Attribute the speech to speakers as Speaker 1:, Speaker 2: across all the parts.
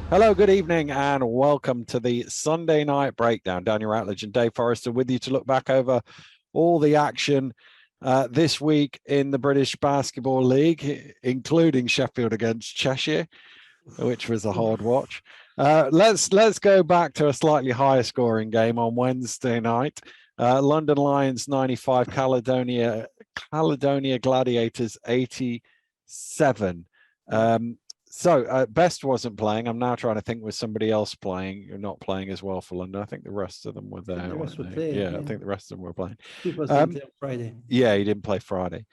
Speaker 1: Hello, good evening, and welcome to the Sunday night breakdown. Daniel Ratledge and Dave Forrester with you to look back over all the action this week in the British Basketball League, including Sheffield against Cheshire, which was a hard watch. Let's go back to a slightly higher scoring game on Wednesday night. London Lions 95, Caledonia Gladiators 87. So Best wasn't playing. I'm now trying to think, was somebody else playing or not playing as well for London? I think the rest of them were there.
Speaker 2: The rest were
Speaker 1: they?
Speaker 2: playing,
Speaker 1: Yeah, I think the rest of them were playing.
Speaker 2: People didn't play on Friday.
Speaker 1: Yeah, he didn't play Friday.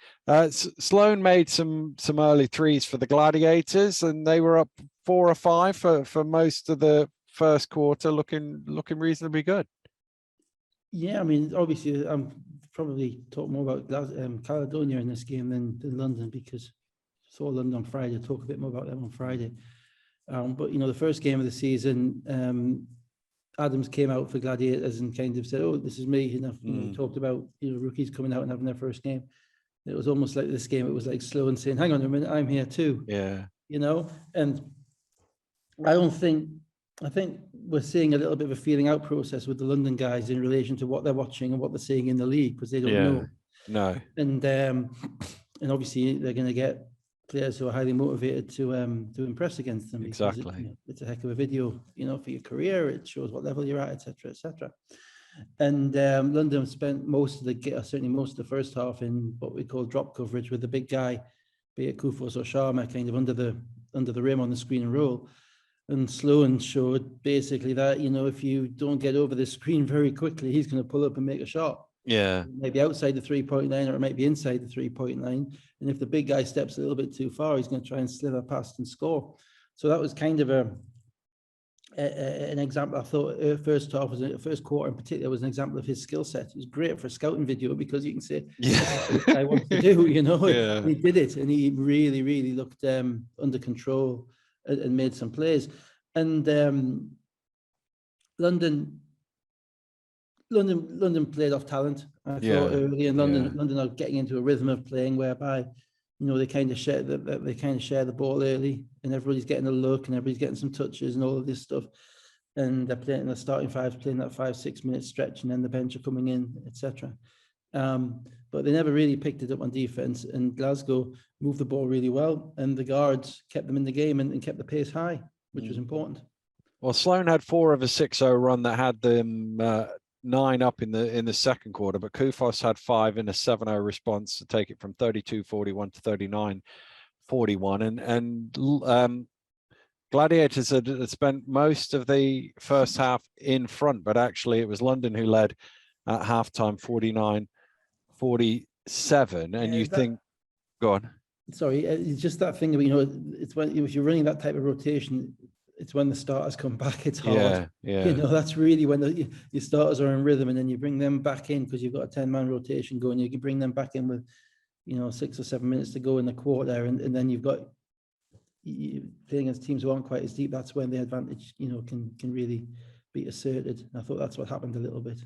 Speaker 1: Sloan made some early threes for the Gladiators, and they were up 4 or 5 for most of the first quarter, looking reasonably good.
Speaker 2: Yeah, I mean, obviously, I'm probably talk more about Caledonia in this game than London, because I saw London on Friday. Talk a bit more about them on Friday. But you know, the first game of the season, Adams came out for Gladiators and kind of said, "Oh, this is me." We talked about rookies coming out and having their first game. It was almost like this game. It was like Sloan saying, "Hang on a minute, I'm here too."
Speaker 1: Yeah.
Speaker 2: And I think we're seeing a little bit of a feeling out process with the London guys in relation to what they're watching and what they're seeing in the league, because they don't know.
Speaker 1: No.
Speaker 2: And obviously they're going to get players who are highly motivated to impress against them.
Speaker 1: Exactly.
Speaker 2: It's a heck of a video, for your career. It shows what level you're at, etc., etc. And London spent most of the first half in what we call drop coverage with the big guy, be it Kufos or Sharma, kind of under the rim on the screen and roll. And Sloan showed basically that, if you don't get over the screen very quickly, he's going to pull up and make a shot.
Speaker 1: Yeah.
Speaker 2: Maybe outside the 3-point line, or it might be inside the 3-point line. And if the big guy steps a little bit too far, he's going to try and slither past and score. So that was kind of an example. I thought first quarter in particular was an example of his skill set. It was great for a scouting video, because you can say, that's what this guy wants to do,
Speaker 1: Yeah.
Speaker 2: He did it, and he really, really looked under control and made some plays. And London played off talent, I thought, early, and London are getting into a rhythm of playing whereby, they kind of share the ball early, and everybody's getting a look, and everybody's getting some touches and all of this stuff. And they're playing the starting fives, playing that 5-6 minute stretch, and then the bench are coming in, etc. But they never really picked it up on defense, and Glasgow moved the ball really well, and the guards kept them in the game and kept the pace high, which was important.
Speaker 1: Well, Sloan had 4 of a 6-0 run that had them 9 up in the second quarter, but Kufos had 5 in a 7-0 response to take it from 32-41 to 39-41. And Gladiators had spent most of the first half in front, but actually it was London who led at halftime 49-47. And you think, go on.
Speaker 2: Sorry, it's just that thing of, it's when if you're running that type of rotation, it's when the starters come back, it's hard.
Speaker 1: Yeah.
Speaker 2: That's really when your starters are in rhythm, and then you bring them back in because you've got a 10-man rotation going. You can bring them back in with, 6 or 7 minutes to go in the quarter, and then you've got playing against teams who aren't quite as deep. That's when the advantage, can really be asserted. And I thought that's what happened a little bit.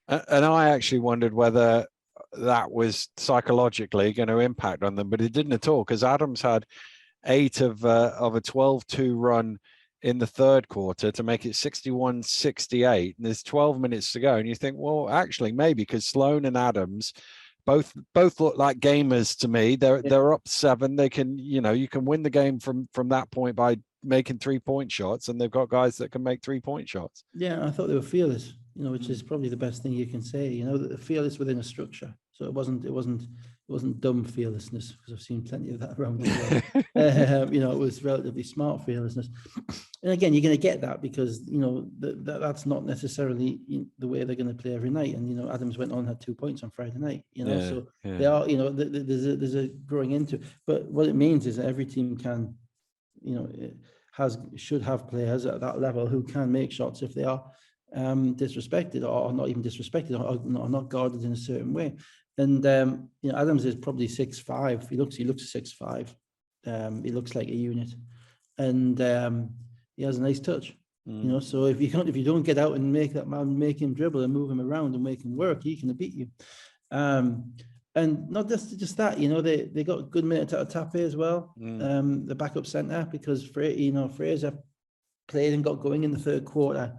Speaker 1: And I actually wondered whether that was psychologically going to impact on them, but it didn't at all, because Adams had 8 of a 12-2 run in the third quarter to make it 61-68, and there's 12 minutes to go, and you think, well, actually maybe, because Sloan and Adams both look like gamers to me. They're up 7. They can, you can win the game from that point by making 3-point shots, and they've got guys that can make 3-point shots.
Speaker 2: Yeah, I thought they were fearless, which is probably the best thing you can say, that they're fearless within a structure. So it wasn't dumb fearlessness, because I've seen plenty of that around the world. It was relatively smart fearlessness. And again, you're going to get that because, that's not necessarily the way they're going to play every night. And, Adams went on and had 2 points on Friday night, so they are, there's a growing into it. But what it means is that every team can, should have players at that level who can make shots if they are disrespected, or not even disrespected, or not guarded in a certain way. And Adams is probably 6'5". He looks 6'5". He looks like a unit, and he has a nice touch. So if you don't get out and make that man, make him dribble and move him around and make him work, he can beat you. And not just that, they got a good minute out of Tappe as well, the backup centre, because Fraser played and got going in the third quarter.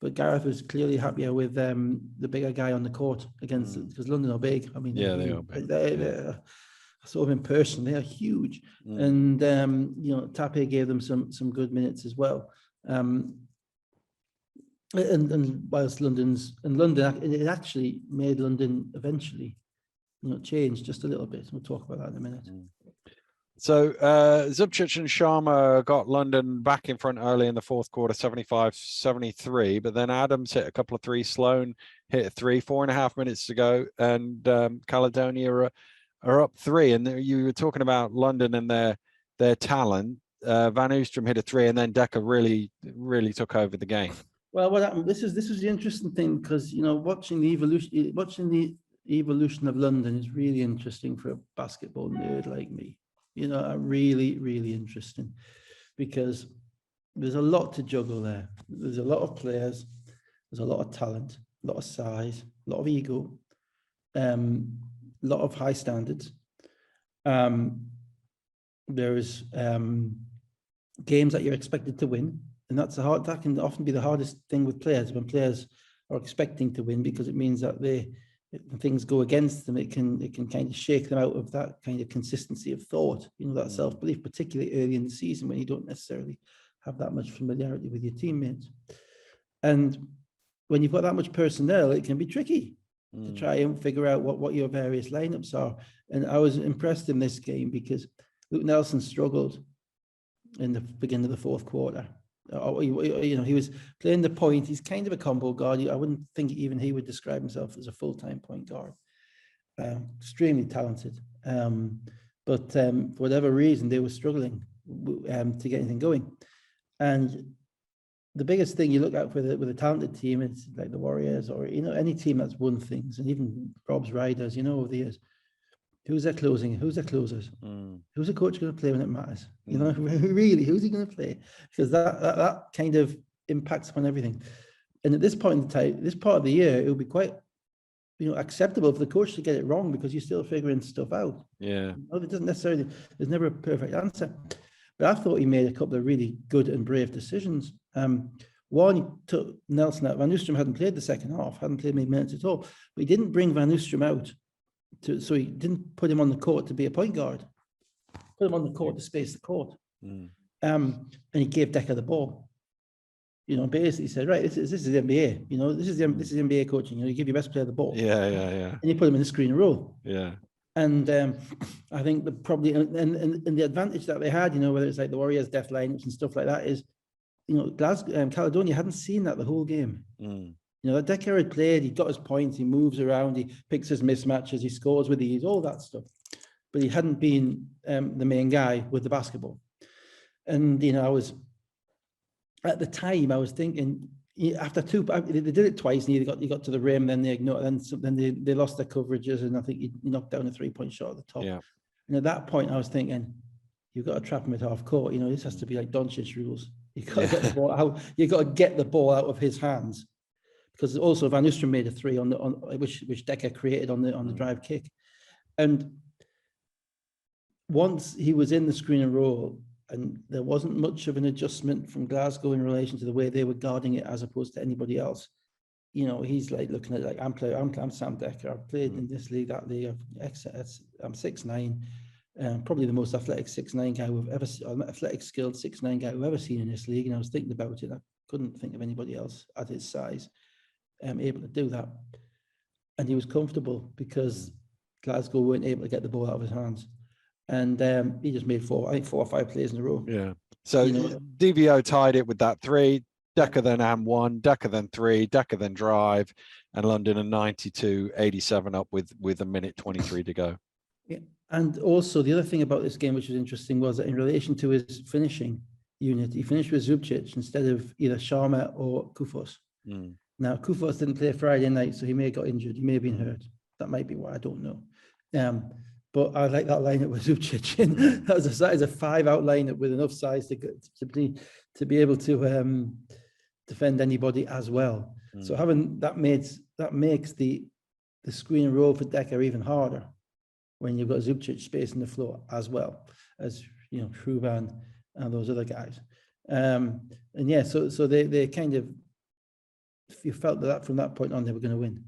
Speaker 2: But Gareth was clearly happier with the bigger guy on the court against, because London are big. I mean,
Speaker 1: Yeah, they are big.
Speaker 2: I saw them in person. They are huge. And, you know, Tape gave them some good minutes as well. And whilst London, it actually made London eventually, you know, change just a little bit. We'll talk about that in a minute.
Speaker 1: So Zubcic and Sharma got London back in front early in the fourth quarter, 75-73. But then Adams hit a couple of threes. Sloan hit a three, 4.5 minutes to go. And Caledonia are up 3. And you were talking about London and their talent. Van Oostrum hit a 3, and then Decker really took over the game.
Speaker 2: Well, what happened? This is the interesting thing, because, you know, watching the evolution of London is really interesting for a basketball nerd like me. You know, really interesting, because there's a lot to juggle there. There's a lot of players, there's a lot of talent, a lot of size, a lot of ego, a lot of high standards. There's games that you're expected to win, and that can often be the hardest thing with players, when players are expecting to win, because it means that when things go against them, it can kind of shake them out of that kind of consistency of thought, you know, that self-belief, particularly early in the season when you don't necessarily have that much familiarity with your teammates. And when you've got that much personnel, it can be tricky to try and figure out what your various lineups are. And I was impressed in this game because Luke Nelson struggled in the beginning of the fourth quarter. You know, he was playing the point. He's kind of a combo guard. I wouldn't think even he would describe himself as a full-time point guard. Extremely talented. But for whatever reason, they were struggling to get anything going. And the biggest thing you look at with a talented team, it's like the Warriors, or, you know, any team that's won things, and even Rob's Riders, you know, over the years. Who's their closing? Who's their closers? Who's the coach going to play when it matters? You know, really, who's he going to play? Because that kind of impacts upon everything. And at this point in time, this part of the year, it would be quite, you know, acceptable for the coach to get it wrong, because you're still figuring stuff out.
Speaker 1: Yeah.
Speaker 2: It doesn't necessarily, there's never a perfect answer. But I thought he made a couple of really good and brave decisions. One, he took Nelson out. Van Oostrum hadn't played the second half, hadn't played many minutes at all. But he didn't bring Van Oostrum out. So he didn't put him on the court to be a point guard. Put him on the court to space the court. And he gave Decker the ball. You know, basically said, right, this is the NBA. You know, this is NBA coaching. You know, you give your best player the ball.
Speaker 1: Yeah.
Speaker 2: And you put him in the screen and roll.
Speaker 1: Yeah.
Speaker 2: And I think the probably and the advantage that they had, you know, whether it's like the Warriors' def lineups and stuff like that, is, you know, Caledonia hadn't seen that the whole game. You know, that Decker had played, he got his points, he moves around, he picks his mismatches, he scores with ease, all that stuff. But he hadn't been the main guy with the basketball. And, you know, at the time, I was thinking, after they did it twice, and he got to the rim, then they ignored, then they lost their coverages, and I think he knocked down a 3-point shot at the top.
Speaker 1: Yeah.
Speaker 2: And at that point, I was thinking, you've got to trap him at half court. You know, this has to be like Doncic rules. You've got to get the ball out. You've got to get the ball out of his hands. Because also Van Oostrum made a 3 on which Decker created on the drive kick. And once he was in the screen and roll, and there wasn't much of an adjustment from Glasgow in relation to the way they were guarding it as opposed to anybody else. You know, he's like looking at, like, I'm Sam Decker. I've played in this league, that league. I'm 6'9", probably the most athletic 6'9" guy we've ever seen, athletic skilled 6'9" guy we've ever seen in this league. And I was thinking about it. I couldn't think of anybody else at his size able to do that. And he was comfortable because Glasgow weren't able to get the ball out of his hands. And he just made 4 or 5 plays in a row.
Speaker 1: Yeah. So,
Speaker 2: you know,
Speaker 1: DVO tied it with that 3. Decker then M1, Decker then 3, Decker then drive, and London a 92-87 up with 1:23 to go.
Speaker 2: Yeah. And also the other thing about this game, which was interesting, was that in relation to his finishing unit, he finished with Zubcic instead of either Sharma or Kufos. Now, Kufos didn't play Friday night, so he may have got injured. He may have been hurt. That might be why, I don't know. But I like that lineup with Zubcic in. That is a 5-out lineup with enough size to be able to defend anybody as well. So having that makes the screen and roll for Decker even harder when you've got Zubcic spacing the floor as well as, you know, Shruban and those other guys. And yeah, so they kind of, you felt that from that point on they were going to win.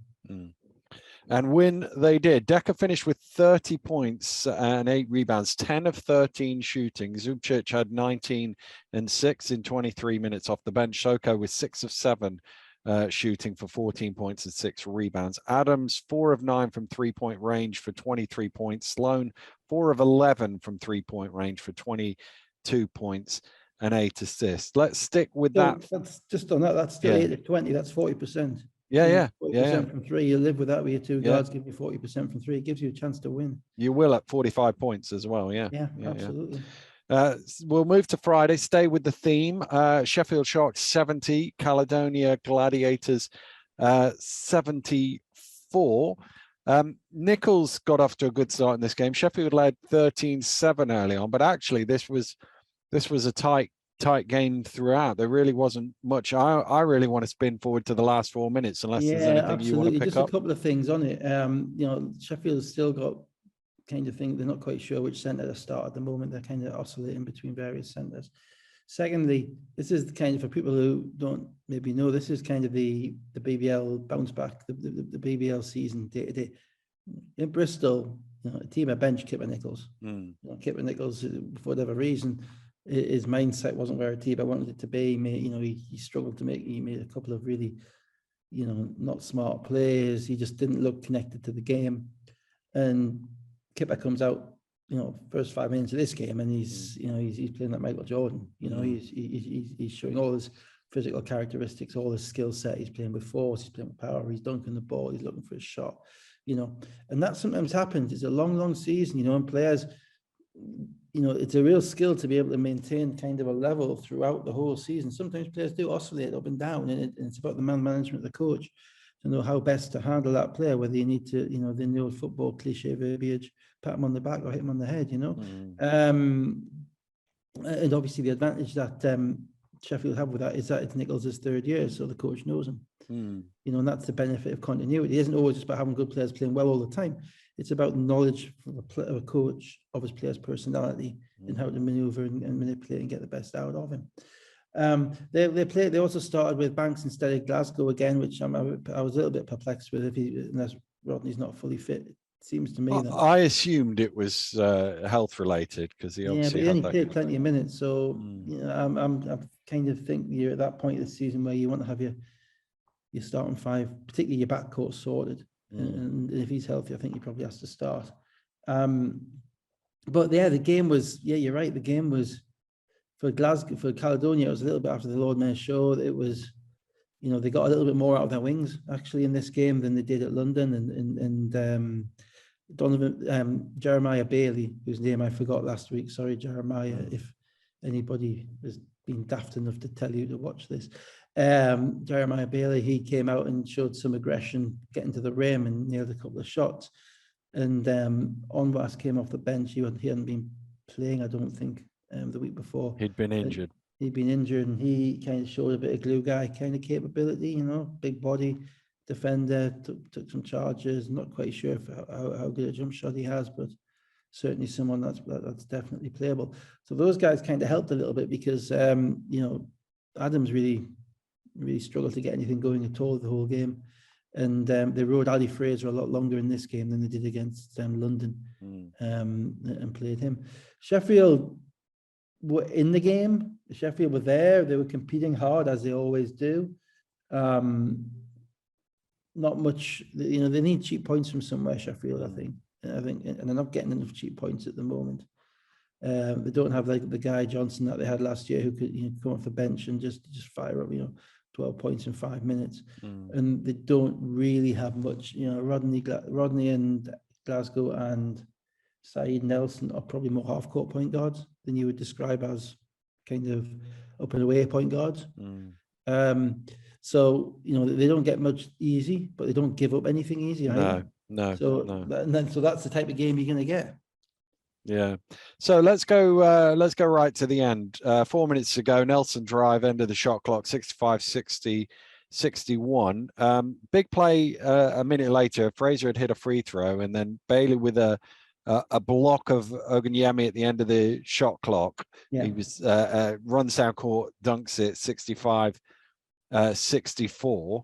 Speaker 1: And win they did. Decker finished with 30 points and 8 rebounds, 10 of 13 shooting. Zubcic had 19 and 6 in 23 minutes off the bench. Soko with 6 of 7 shooting for 14 points and 6 rebounds. Adams 4 of 9 from 3-point range for 23 points. Sloan 4 of 11 from 3-point range for 22 points and 8 assists. Let's stick with that.
Speaker 2: That's just on that. That's still 8 of 20. That's 40%.
Speaker 1: Yeah.
Speaker 2: 40% from 3. You live with that with your 2 guards, give you 40% from 3. It gives you a chance to win.
Speaker 1: You will at 45 points as well. Yeah,
Speaker 2: absolutely.
Speaker 1: We'll move to Friday. Stay with the theme. Sheffield Sharks 70, Caledonia Gladiators 74. Nichols got off to a good start in this game. Sheffield led 13-7 early on, but actually this was a tight game throughout. There really wasn't much. I really want to spin forward to the last 4 minutes, unless there's anything you want to pick up.
Speaker 2: Just a couple of things on it. Sheffield's still got kind of thing. They're not quite sure which centre to start at the moment. They're kind of oscillating between various centres. Secondly, this is kind of, for people who don't maybe know, this is kind of the BBL bounce back, the BBL season day to day. In Bristol, a team at bench Kipper Nichols. Kipper Nichols, for whatever reason, his mindset wasn't where a team I wanted it to be. He struggled to make. He made a couple of really, not smart plays. He just didn't look connected to the game. And Kipper comes out, first 5 minutes of this game, and he's playing like Michael Jordan. He's showing all his physical characteristics, all his skill set. He's playing with force. He's playing with power. He's dunking the ball. He's looking for a shot. And that sometimes happens. It's a long season, and players. It's a real skill to be able to maintain kind of a level throughout the whole season. Sometimes players do oscillate up and down, and it's about the man management of the coach to know how best to handle that player, whether you need to, the old football cliche verbiage, pat him on the back or hit him on the head, And obviously the advantage that Sheffield have with that is that it's Nichols' 3rd year, so the coach knows him. And that's the benefit of continuity. It isn't always just about having good players playing well all the time. It's about knowledge from a coach of his player's personality and how to maneuver and manipulate and get the best out of him. They also started with Banks instead of Glasgow again, which I was a little bit perplexed with, unless Rodney's not fully fit. It seems to me that
Speaker 1: I assumed it was health related, because he obviously
Speaker 2: only played plenty of minutes. So I'm kind of think you're at that point of the season where you want to have your starting 5, particularly your backcourt, sorted. And if he's healthy, I think he probably has to start. But yeah, the game was, you're right. The game was for Caledonia. It was a little bit after the Lord Mayor's show. It was, they got a little bit more out of their wings actually in this game than they did at London. And Jeremiah Bailey, whose name I forgot last week. Sorry, Jeremiah, if anybody has been daft enough to tell you to watch this. Jeremiah Bailey, he came out and showed some aggression, getting to the rim and nailed a couple of shots. And Onwas came off the bench. He hadn't been playing, I don't think, the week before.
Speaker 1: He'd been injured.
Speaker 2: And he kind of showed a bit of glue guy kind of capability, big body defender, took some charges. Not quite sure how good a jump shot he has, but certainly someone that's definitely playable. So those guys kind of helped a little bit because Adams really struggled to get anything going at all the whole game, and they rode Ali Fraser a lot longer in this game than they did against London, and played him. Sheffield were in the game. Sheffield were there. They were competing hard, as they always do. Not much, they need cheap points from somewhere, Sheffield, I think, and they're not getting enough cheap points at the moment. They don't have like the guy Johnson that they had last year, who could come off the bench and just fire up 12 points in 5 minutes. And they don't really have much. Rodney and Glasgow and Saeed Nelson are probably more half-court point guards than you would describe as kind of up and away point guards. So they don't get much easy, but they don't give up anything easy either.
Speaker 1: No.
Speaker 2: So that's the type of game you're going to get.
Speaker 1: Yeah. So let's go right to the end. 4 minutes to go. Nelson drive, end of the shot clock, 65-60, 61. Big play a minute later. Fraser had hit a free throw, and then Bailey with a a block of Oganyemi at the end of the shot clock.
Speaker 2: Yeah.
Speaker 1: He was runs down court, dunks it 65-64.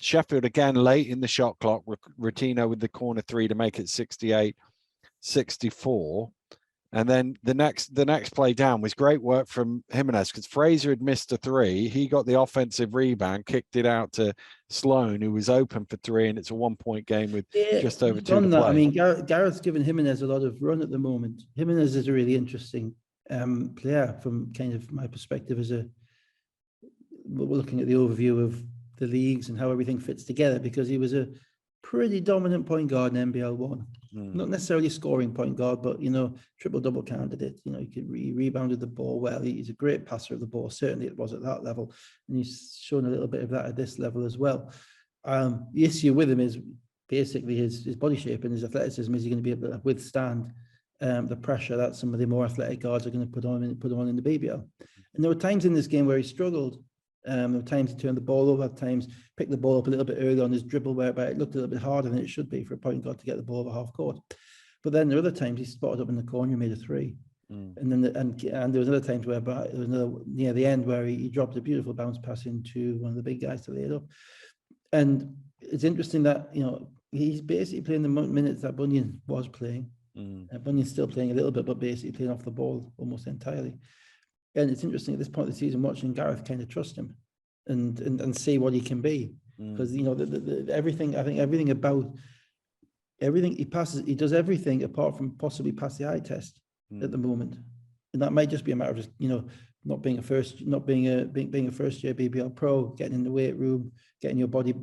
Speaker 1: Sheffield again late in the shot clock. Rotino with the corner three to make it 68-64. And then the next play down was great work from Jimenez, because Fraser had missed a three. He got the offensive rebound, kicked it out to Sloan, who was open for three, and it's a 1-point game with just over two to play.
Speaker 2: I mean, Gareth's given Jimenez a lot of run at the moment. Jimenez is a really interesting player from kind of my perspective as we're looking at the overview of the leagues and how everything fits together, because he was a pretty dominant point guard in NBL 1. Not necessarily scoring point guard, but, triple-double candidate. He rebounded the ball well. He's a great passer of the ball. Certainly it was at that level. And he's shown a little bit of that at this level as well. The issue with him is basically his body shape and his athleticism. Is he going to be able to withstand the pressure that some of the more athletic guards are going to put on in the BBL? And there were times in this game where he struggled. There were times he turned the ball over, at times picked the ball up a little bit early on his dribble, where it looked a little bit harder than it should be for a point guard to get the ball over half court. But then there were other times he spotted up in the corner and made a three. And then and there was other times whereby there was another near the end where he dropped a beautiful bounce pass into one of the big guys to lay it up. And it's interesting that he's basically playing the minutes that Bunyan was playing. Bunyan's still playing a little bit, but basically playing off the ball almost entirely. And it's interesting at this point of the season watching Gareth kind of trust him and see what he can be, because everything he passes, he does everything apart from possibly pass the eye test at the moment, and that might just be a matter of just not being a first year BBL pro, getting in the weight room, getting your body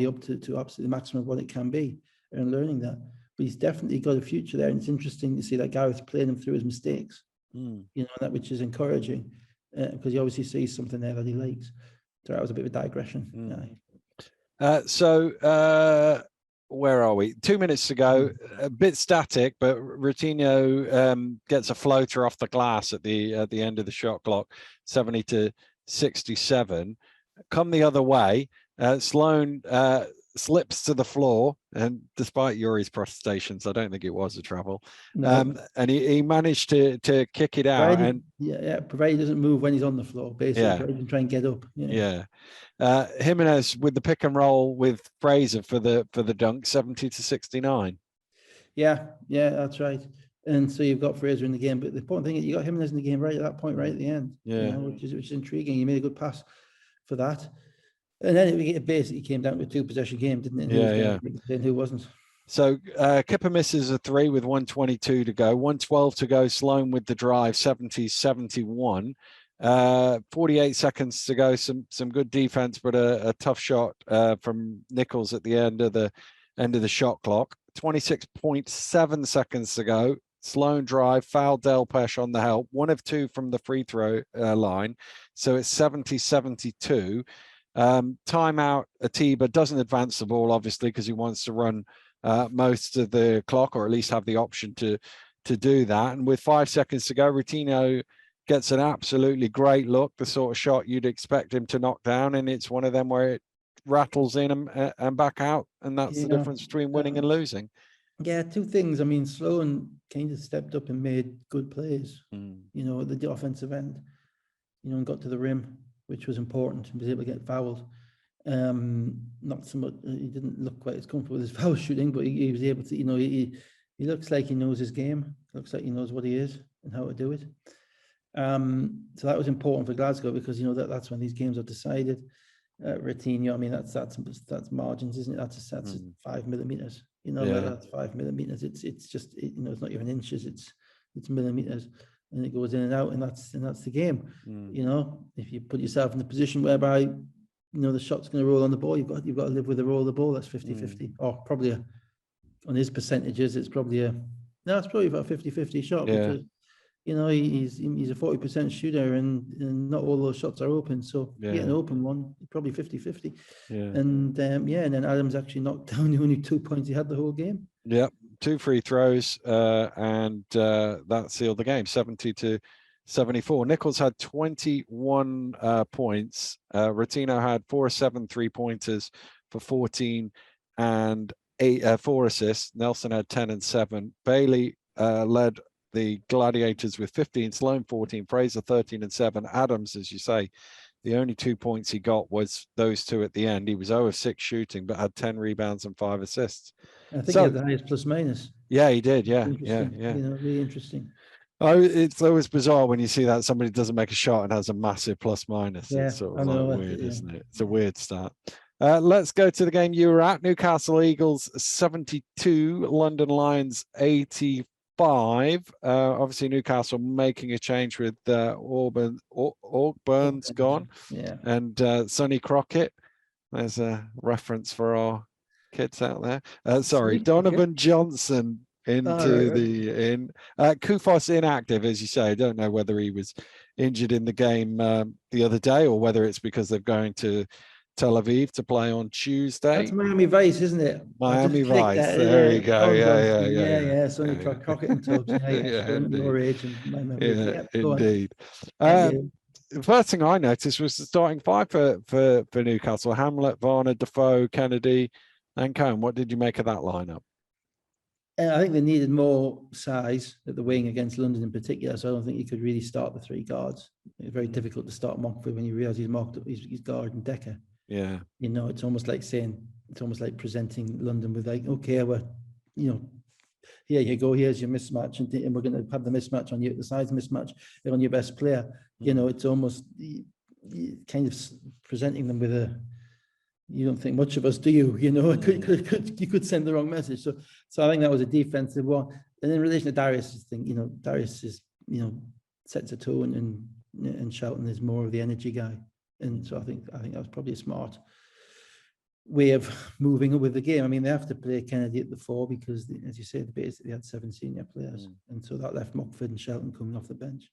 Speaker 2: up to absolutely the maximum of what it can be, and learning that. But he's definitely got a future there, and it's interesting to see that Gareth's playing him through his mistakes. That which is encouraging, because he obviously sees something there that he likes. So that was a bit of a digression.
Speaker 1: Where are we? 2 minutes to go. A bit static, but Rotino gets a floater off the glass at the end of the shot clock, 70-67. Come the other way, Sloan slips to the floor, and despite Yuri's protestations, I don't think it was a travel. And he managed to kick it out.
Speaker 2: Provided he doesn't move when he's on the floor, basically. He can try and get up.
Speaker 1: Jimenez with the pick and roll with Fraser for the dunk, 70-69.
Speaker 2: Yeah, that's right. And so you've got Fraser in the game, but the important thing is you got Jimenez in the game right at that point, right at the end. Which is intriguing. He made a good pass for that. And then it basically came down to a two-possession game, didn't it? And who wasn't?
Speaker 1: So Kipper misses a three with 1:22 to go, 1:12 to go. Sloan with the drive, 70-71. 48 seconds to go. Some good defense, but a tough shot from Nichols at the end of the shot clock. 26.7 seconds to go. Sloan drive, foul Delpesh on the help. 1 of 2 from the free throw line. So it's 70-72. Timeout. Atiba doesn't advance the ball, obviously, because he wants to run most of the clock, or at least have the option to do that. And with 5 seconds to go, Rotino gets an absolutely great look, the sort of shot you'd expect him to knock down, and it's one of them where it rattles in and back out, and that's the difference between winning and losing.
Speaker 2: Yeah, two things. I mean, Sloan kind of stepped up and made good plays, at the offensive end, and got to the rim, which was important, and was able to get fouled. Not so much, he didn't look quite as comfortable with his foul shooting, but he was able to, he looks like he knows his game, looks like he knows what he is and how to do it. So that was important for Glasgow, because that's when these games are decided. Rotino, I mean, that's margins, isn't it? That's 5 millimeters. That's 5 millimeters. It's just it's not even inches. It's millimeters, and it goes in and out, and that's the game. If you put yourself in the position whereby the shot's going to roll on the ball, you've got to live with the roll of the ball. That's 50-50, or probably on his percentages, it's probably it's probably about a 50-50 shot, because he's a 40% shooter, and not all those shots are open. So get an open one, probably 50-50. And then Adams actually knocked down the only 2 points he had the whole game.
Speaker 1: 2 free throws, and that sealed the game, 70-74. Nichols had 21 points. Rotino had 4 of 7 3-pointers for 14 and 4 assists. Nelson had 10 and 7. Bailey led the Gladiators with 15. Sloan 14. Fraser 13 and 7. Adams, as you say, the only 2 points he got was those 2 at the end. He was 0 of 6 shooting, but had 10 rebounds and 5 assists.
Speaker 2: I think he had the highest plus minus.
Speaker 1: Yeah, he did. Yeah.
Speaker 2: Really interesting.
Speaker 1: Oh, it's always bizarre when you see that somebody doesn't make a shot and has a massive plus minus.
Speaker 2: Yeah,
Speaker 1: it's sort
Speaker 2: I
Speaker 1: of
Speaker 2: know,
Speaker 1: weird, isn't it? It's a weird start. Let's go to the game you were at. Newcastle Eagles 72, London Lions 85. Obviously, Newcastle making a change with Ogburn's gone, and Sonny Crockett. There's a reference for our kids out there. Sorry, Donovan Johnson into Kufos inactive, as you say. I don't know whether he was injured in the game the other day or whether it's because they're going to Tel Aviv to play on Tuesday.
Speaker 2: That's Miami Vice, isn't it?
Speaker 1: Miami Vice. There we go.
Speaker 2: Yeah. Sonny Crockett and Tubbs.
Speaker 1: Indeed. The first thing I noticed was the starting 5 for Newcastle: Hamlet, Varner, Defoe, Kennedy, and Cohn. What did you make of that lineup?
Speaker 2: I think they needed more size at the wing against London in particular, so I don't think you could really start the 3 guards. It's very difficult to start Mockford when you realise he's marked up his guard and Decker.
Speaker 1: Yeah,
Speaker 2: it's almost like presenting London with like, okay, well, here you go, here's your mismatch, and we're going to have the mismatch on you, the size mismatch on your best player. It's almost kind of presenting them with a, you don't think much of us, do you? You could send the wrong message. So I think that was a defensive one. And in relation to Darius' thing, Darius is, sets a tone, and Shelton is more of the energy guy. And so I think that was probably a smart way of moving with the game. I mean, they have to play Kennedy at the 4 because, as you said, they basically had 7 senior players, and so that left Mockford and Shelton coming off the bench.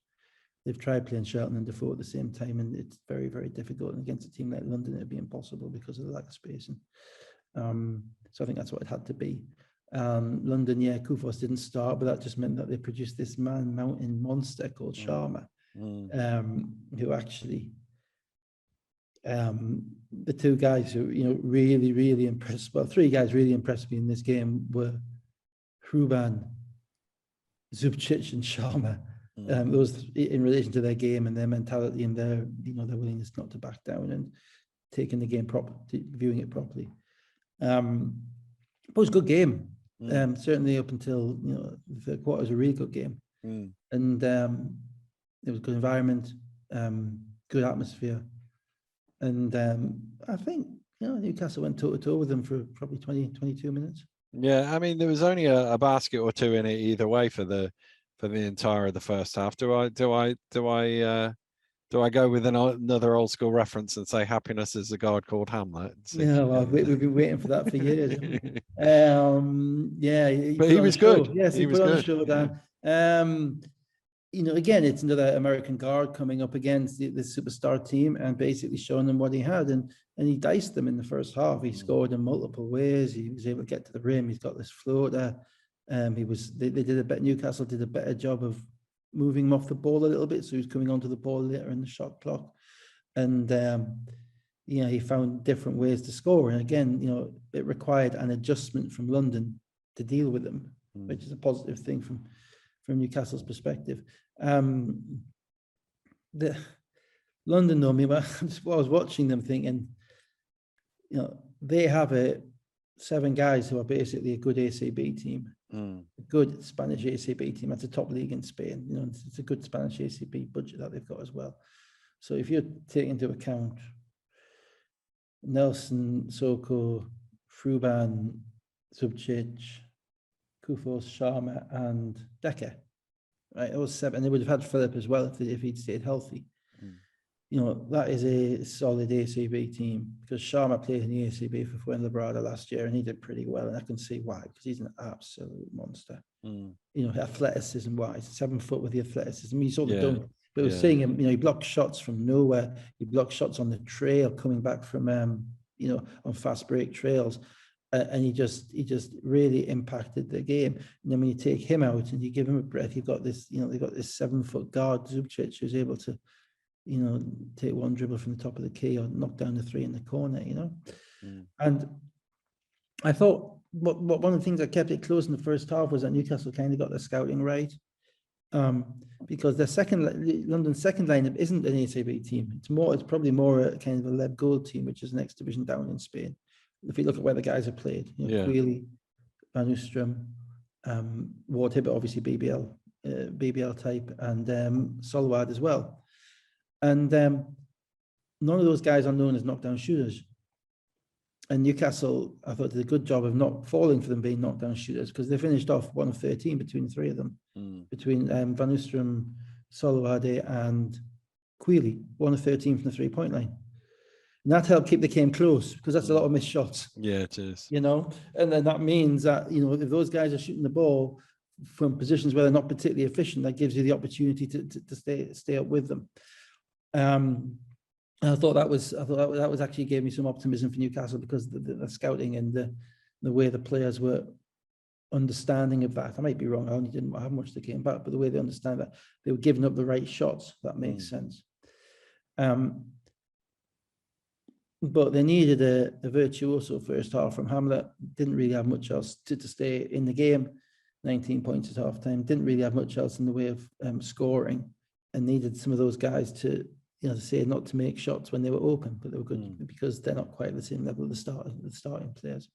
Speaker 2: They've tried playing Shelton and Defoe at the same time, and it's very, very difficult. And against a team like London, it'd be impossible because of the lack of spacing. So I think that's what it had to be. London, Kufos didn't start, but that just meant that they produced this man-mountain monster called Sharma, who actually, the 2 guys who, really, really impressed, well, 3 guys really impressed me in this game were Hruban, Zubcic, and Sharma. Those in relation to their game and their mentality and their willingness not to back down and taking the game viewing it properly. But it was a good game. Certainly up until the third quarter was a really good game, and it was a good environment, good atmosphere, and I think Newcastle went toe to toe with them for probably 20-22 minutes.
Speaker 1: Yeah, I mean there was only a basket or 2 in it either way for the entire of the first half. Do I go with another old school reference and say happiness is a god called Hamlet?
Speaker 2: Yeah, well, we've been waiting for that for years.
Speaker 1: But he was good.
Speaker 2: Yes, he
Speaker 1: was
Speaker 2: put on
Speaker 1: good.
Speaker 2: the show, Dan. Again, it's another American guard coming up against the superstar team and basically showing them what he had, and he diced them in the first half. He scored in multiple ways. He was able to get to the rim. He's got this floater. Newcastle did a better job of moving him off the ball a little bit, so he was coming onto the ball later in the shot clock, and he found different ways to score. And again, it required an adjustment from London to deal with them, which is a positive thing from Newcastle's perspective. The London, though, I was watching them thinking, they have 7 guys who are basically a good ACB team. A good Spanish ACB team. That's a top league in Spain. It's a good Spanish ACB budget that they've got as well. So if you take into account Nelson, Soko, Fruban, Zubcic, Kufos, Sharma, and Decker, right? Those 7. And they would have had Philip as well if he'd stayed healthy. That is a solid ACB team, because Sharma played in the ACB for Fuenlabrada last year and he did pretty well, and I can see why, because he's an absolute monster. Athleticism wise, 7 foot with the athleticism. You saw the dunk, but I was seeing him, he blocked shots from nowhere. He blocked shots on the trail coming back from on fast break trails. And he just really impacted the game. And then when you take him out and you give him a breath, you've got this, they've got this 7 foot guard, Zubcic, who's able to take one dribble from the top of the key or knock down the 3 in the corner, And I thought one of the things that kept it close in the first half was that Newcastle kind of got their scouting right, because their London's second lineup isn't an ACB team. It's probably more a kind of a Leb Gold team, which is the next division down in Spain. If you look at where the guys have played, Quealy, Van Oostrum, Ward Hibbert, obviously BBL type, and Solwad as well. And none of those guys are known as knockdown shooters. And Newcastle, I thought, did a good job of not falling for them being knockdown shooters, because they finished off 1 of 13 between the three of them, between Van Oostrum, Solwade, and Quealy, 1 of 13 from the 3-point line. And that helped keep the game close, because that's a lot of missed shots.
Speaker 1: Yeah, it is.
Speaker 2: And then that means that, if those guys are shooting the ball from positions where they're not particularly efficient, that gives you the opportunity to stay up with them. And I thought that was actually gave me some optimism for Newcastle, because the scouting and the way the players were understanding of that. I might be wrong. I only didn't have much that came back, but the way they understand that, they were giving up the right shots. That makes sense. But they needed a virtuoso first half from Hamlet. Didn't really have much else to stay in the game. 19 points at half time. Didn't really have much else in the way of scoring, and needed some of those guys to say not to make shots when they were open, but they were good because they're not quite at the same level of the starting players.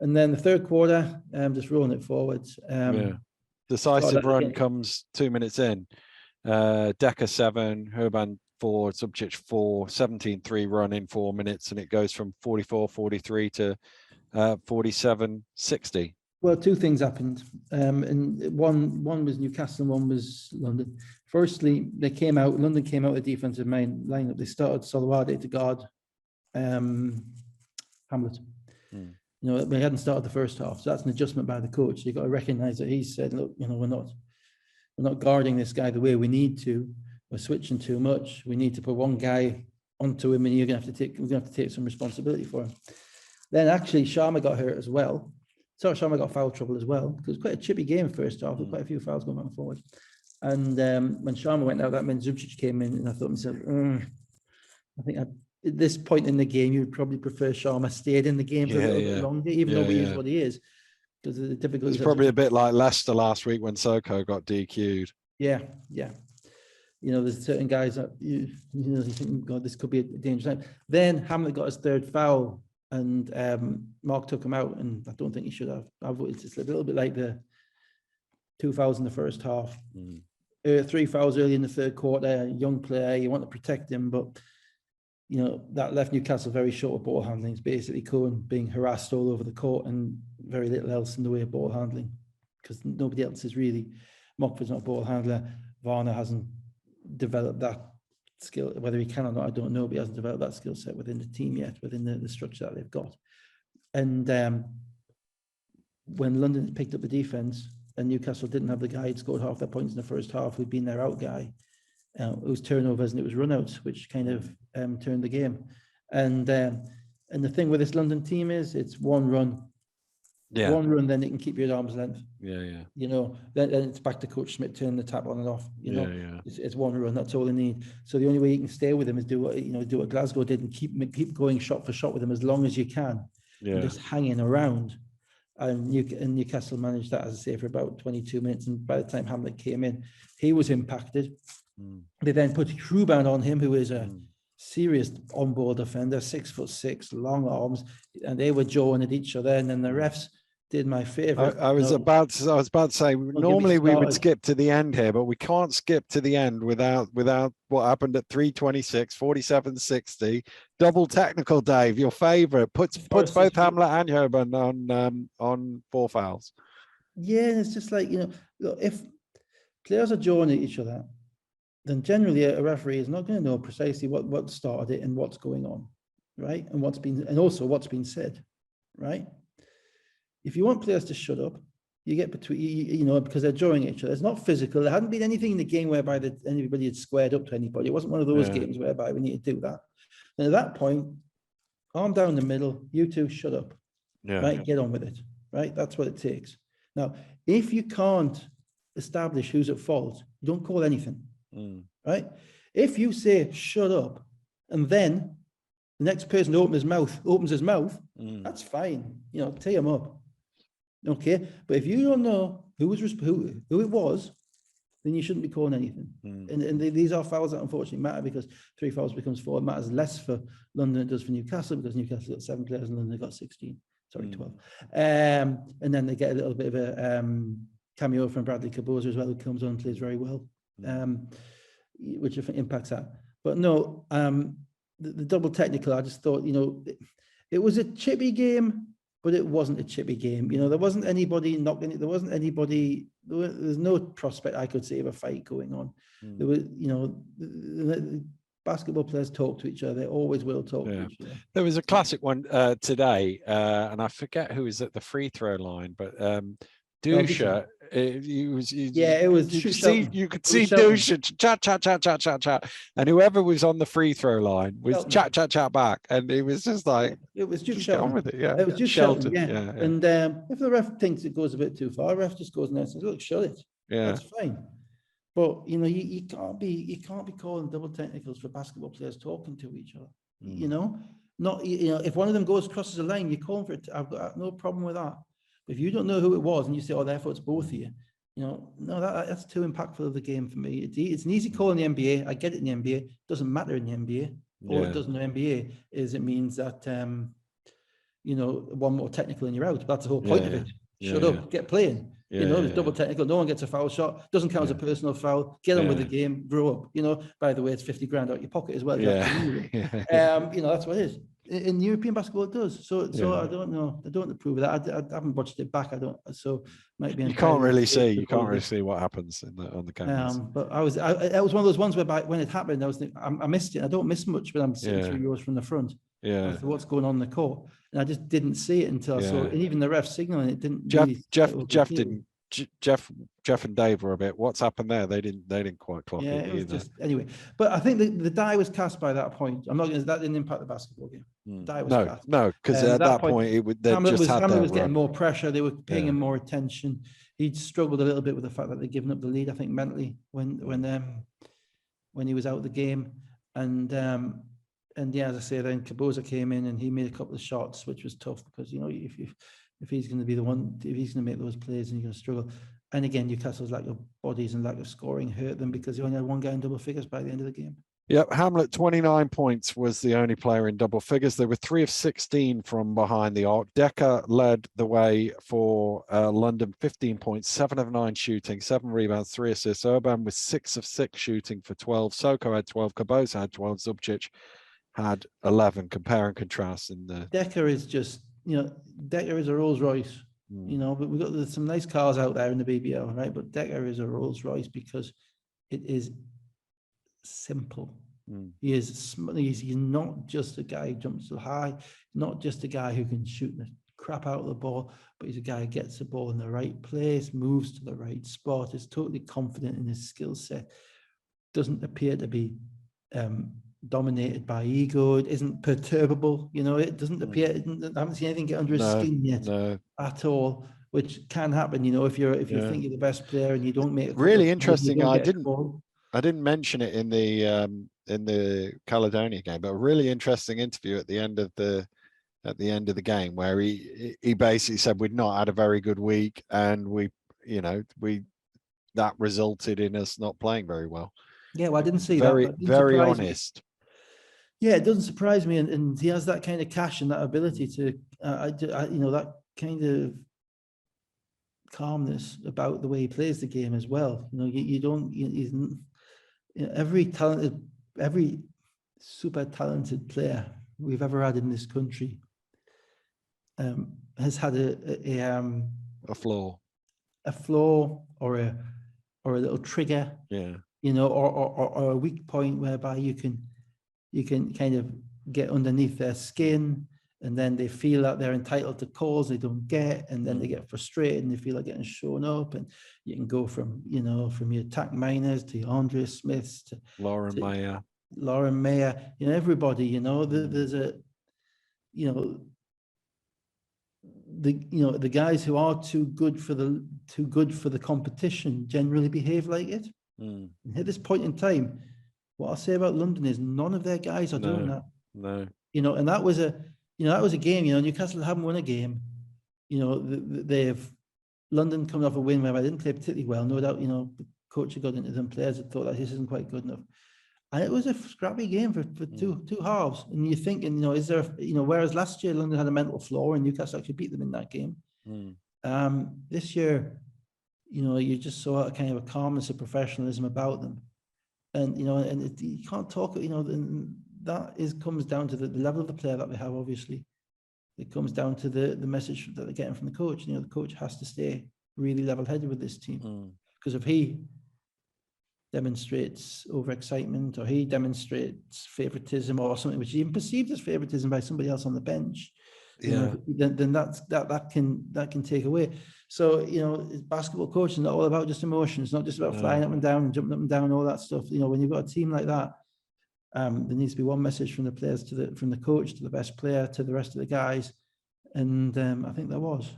Speaker 2: And then the third quarter, just rolling it forwards.
Speaker 1: Decisive run comes 2 minutes in. Decker 7, Herban 4, Subcic 4, 17-3 run in 4 minutes, and it goes from 44-43 to 47-60.
Speaker 2: Well, two things happened, and one was Newcastle and one was London. Firstly, London came out with the defensive lineup. They started Solwade to guard Hamlet. They hadn't started the first half, so that's an adjustment by the coach. You've got to recognise that he said, look, we're not guarding this guy the way we need to. We're switching too much. We need to put one guy onto him, and we're going to have to take some responsibility for him. Then actually, Sharma got hurt as well. So Sharma got foul trouble as well, because it was quite a chippy game first half, with quite a few fouls going back and forward. And when Sharma went out, that meant Subcic came in, and I thought to myself, I think at this point in the game, you'd probably prefer Sharma stayed in the game for a little bit longer, even though he is what he is, because of the difficulties.
Speaker 1: It's probably a bit like Leicester last week when Soko got DQ'd.
Speaker 2: Yeah. There's certain guys that you think, God, this could be a dangerous time. Then Hamlet got his third foul, and Mark took him out, and I don't think he should have. It's just a little bit like the 2 fouls in the first half. 3 fouls early in the third quarter. Young player, you want to protect him, but that left Newcastle very short of ball handling. It's basically Cohen being harassed all over the court, and very little else in the way of ball handling, because nobody else is really. Mockford's not a ball handler. Varner hasn't developed that skill. Whether he can or not, I don't know, but he hasn't developed that skill set within the team yet, within the structure that they've got. And when London picked up the defense, and Newcastle didn't have the guy who'd scored half their points in the first half, who'd been their out guy, it was turnovers and it was runouts, which kind of turned the game. And the thing with this London team is, it's one run. One run, then it can keep you at arm's length. Then it's back to Coach Smith turning the tap on and off. It's one run. That's all they need. So the only way you can stay with them is do what Glasgow did, and keep going shot for shot with them as long as you can. And just hanging around. And Newcastle managed that, as I say, for about 22 minutes. And by the time Hamlet came in, he was impacted. They then put Hruban on him, who is a serious on-ball defender, 6'6", long arms, and they were jawing at each other. And then the refs did my favourite.
Speaker 1: I was about to say, normally we would skip to the end here, but we can't skip to the end without what happened at 3:26, 47-60. Double technical, Dave, your favourite, puts both Hamlet and Herban on 4 fouls.
Speaker 2: Yeah, and it's just like, if players are jawing at each other, then generally a referee is not going to know precisely what started it and what's going on, right? And also what's been said, right? If you want players to shut up, you get between, because they're drawing at each other. It's not physical. There hadn't been anything in the game whereby anybody had squared up to anybody. It wasn't one of those games whereby we need to do that. And at that point, arm down the middle, you two shut up, right? Get on with it, right? That's what it takes. Now, if you can't establish who's at fault, you don't call anything, right? If you say, shut up, and then the next person opens his mouth, that's fine. Tee him up. Okay, but if you don't know who it was, then you shouldn't be calling anything. And these are fouls that unfortunately matter, because 3 fouls becomes 4. It matters less for London than it does for Newcastle, because Newcastle got 7 players and London got 16. Sorry, 12. And then they get a little bit of a cameo from Bradley Caboza as well, who comes on and plays very well, which I think impacts that. But no, the double technical, I just thought, it was a chippy game, but it wasn't a chippy game. There wasn't anybody knocking it. There wasn't anybody. There's no prospect I could see of a fight going on. There was, the basketball players talk to each other. They always will talk to each other.
Speaker 1: There was a classic one today, and I forget who was at the free throw line, but Dusha. It was. You could see Dusha chat, and whoever was on the free throw line was chat back, and it was just like
Speaker 2: it was just
Speaker 1: on with it. Yeah,
Speaker 2: it was just Shelton. Yeah. And if the ref thinks it goes a bit too far, the ref just goes in there and says, "Look, shut it." Yeah, that's fine. But you can't be calling double technicals for basketball players talking to each other. If one of them crosses a line, you call them for it. I've got no problem with that. But if you don't know who it was and you say, "Oh, therefore it's both of you," no, that's too impactful of the game for me. It's an easy call in the NBA. I get it in the NBA. It doesn't matter in the NBA. All it does in the NBA is it means that one more technical and you're out. That's the whole point of it. Shut up, get playing. It's double technical. No one gets a foul shot. Doesn't count as a personal foul. Get on with the game. Grow up. By the way, it's 50 grand out your pocket as well. That's what it is. In European basketball, it does. So I don't know. I don't approve of that. I haven't watched it back. I don't. So might be.
Speaker 1: You can't really see. You can't really see what happens on the cameras.
Speaker 2: But it was one of those ones where when it happened, I was thinking, I missed it. I don't miss much, but I'm sitting 3 rows from the front.
Speaker 1: Yeah.
Speaker 2: What's going on in the court, and I just didn't see it until I saw it. And even the ref signaling it didn't.
Speaker 1: Jeff and Dave were a bit. What's happened there? They didn't quite clock it either.
Speaker 2: Just, anyway, but I think the die was cast by that point. I'm not going to. That didn't impact the basketball game. Die was cast.
Speaker 1: No, because at that point
Speaker 2: Hamlet was getting more pressure. They were paying him more attention. He'd struggled a little bit with the fact that they'd given up the lead. I think mentally when he was out of the game, and as I say, then Caboza came in and he made a couple of shots, which was tough because if he's going to be the one, if he's going to make those plays, and you're going to struggle. And again, Newcastle's lack of bodies and lack of scoring hurt them because they only had one guy in double figures by the end of the game.
Speaker 1: Yep, Hamlet, 29 points, was the only player in double figures. There were 3 of 16 from behind the arc. Decker led the way for London, 15 points, 7 of 9 shooting, 7 rebounds, 3 assists. Urban was 6 of 6 shooting for 12. Soko had 12. Caboza had 12. Zubcic had 11. Compare and contrast in the.
Speaker 2: Decker is just, Decker is a Rolls Royce. But there's some nice cars out there in the BBL, right? But Decker is a Rolls Royce because it is simple. He's not just a guy who jumps so high, not just a guy who can shoot the crap out of the ball, but he's a guy who gets the ball in the right place, moves to the right spot, is totally confident in his skill set, doesn't appear to be dominated by ego. It isn't perturbable. It doesn't appear. I haven't seen anything get under his skin yet at all, which can happen. If you think you're the best player and you don't make
Speaker 1: really interesting. I didn't mention it in the Caledonia game, but a really interesting interview at the end of the game where he basically said we'd not had a very good week and that resulted in us not playing very well.
Speaker 2: Yeah, well, I didn't see
Speaker 1: that. Very honest.
Speaker 2: Yeah, it doesn't surprise me, and he has that kind of cash and that ability to, that kind of calmness about the way he plays the game as well. Every super talented player we've ever had in this country has had a flaw or a little trigger, or a weak point whereby you can kind of get underneath their skin, and then they feel that they're entitled to calls they don't get, and then they get frustrated and they feel like getting shown up. And you can go from your Tack Miners to your Andre Smiths to
Speaker 1: Lauren
Speaker 2: Mayer, everybody, there's the guys who are too good for the competition generally behave like it. And at this point in time, what I'll say about London is none of their guys are doing that.
Speaker 1: No.
Speaker 2: And that was a game. Newcastle haven't won a game you know, they've London coming off a win where I didn't play particularly well. No doubt, you know, the coach had got into them players that thought that this isn't quite good enough. And it was a scrappy game for two halves. And you're thinking, you know, is there, you know, whereas last year London had a mental flaw and Newcastle actually beat them in that game. This year, you know, you just saw a kind of a calmness, a professionalism about them. And, you know, and you can't talk, you know, and that comes down to the level of the player that they have, obviously. It comes down to the message that they're getting from the coach. You know, the coach has to stay really level-headed with this team. Because if he demonstrates overexcitement or he demonstrates favoritism or something which is even perceived as favoritism by somebody else on the bench, you know, then that can take away. So, you know, basketball coaching is not all about just emotion. It's not just about flying up and down and jumping up and down, all that stuff. You know, when you've got a team like that, there needs to be one message from the players from the coach to the best player to the rest of the guys, and I think there was.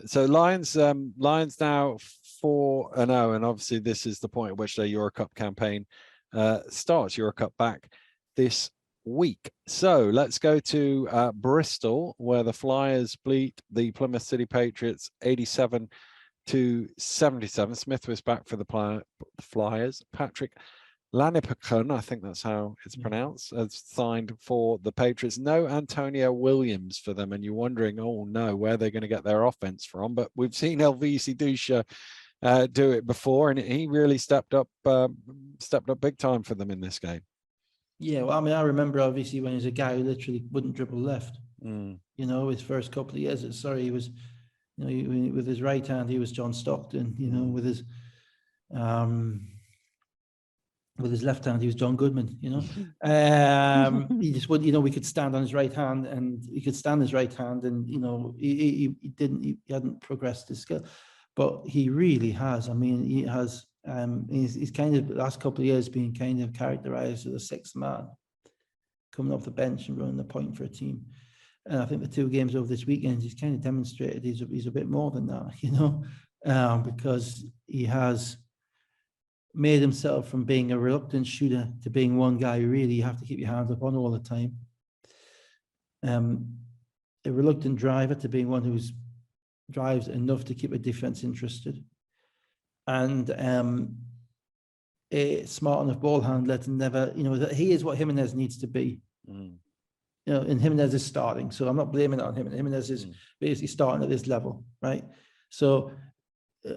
Speaker 1: So Lions now 4-0, and obviously this is the point at which their Euro Cup campaign starts. Euro Cup back this week. So let's go to Bristol, where the Flyers beat the Plymouth City Patriots 87-77. Smith was back for the Flyers. Patrick Lanipacun, I think that's how it's pronounced, has signed for the Patriots. No Antonio Williams for them, and you're wondering, oh no, where they're going to get their offense from. But we've seen Elvisi Dusha do it before, and he really stepped up big time for them in this game. Yeah,
Speaker 2: well, I mean, I remember obviously when he was a guy who literally wouldn't dribble left. You know, his first couple of years at Surrey, he was, you know, with his right hand, he was John Stockton. You know, with his left hand, he was John Goodman. You know, he just would. You know, we could stand on his right hand, and he could stand his right hand, and you know, he hadn't progressed his skill, but he really has. I mean, he has. He's kind of the last couple of years been kind of characterized as a sixth man, coming off the bench and running the point for a team. And I think the two games over this weekend, he's kind of demonstrated he's a bit more than that, you know, because he has made himself from being a reluctant shooter to being one guy you really have to keep your hands up on all the time. A reluctant driver to being one who drives enough to keep a defense interested. And a smart enough ball handler to never, you know, that he is what Jimenez needs to be. You know, and Jimenez is starting, so I'm not blaming it on him. Jimenez is basically starting at this level, right? So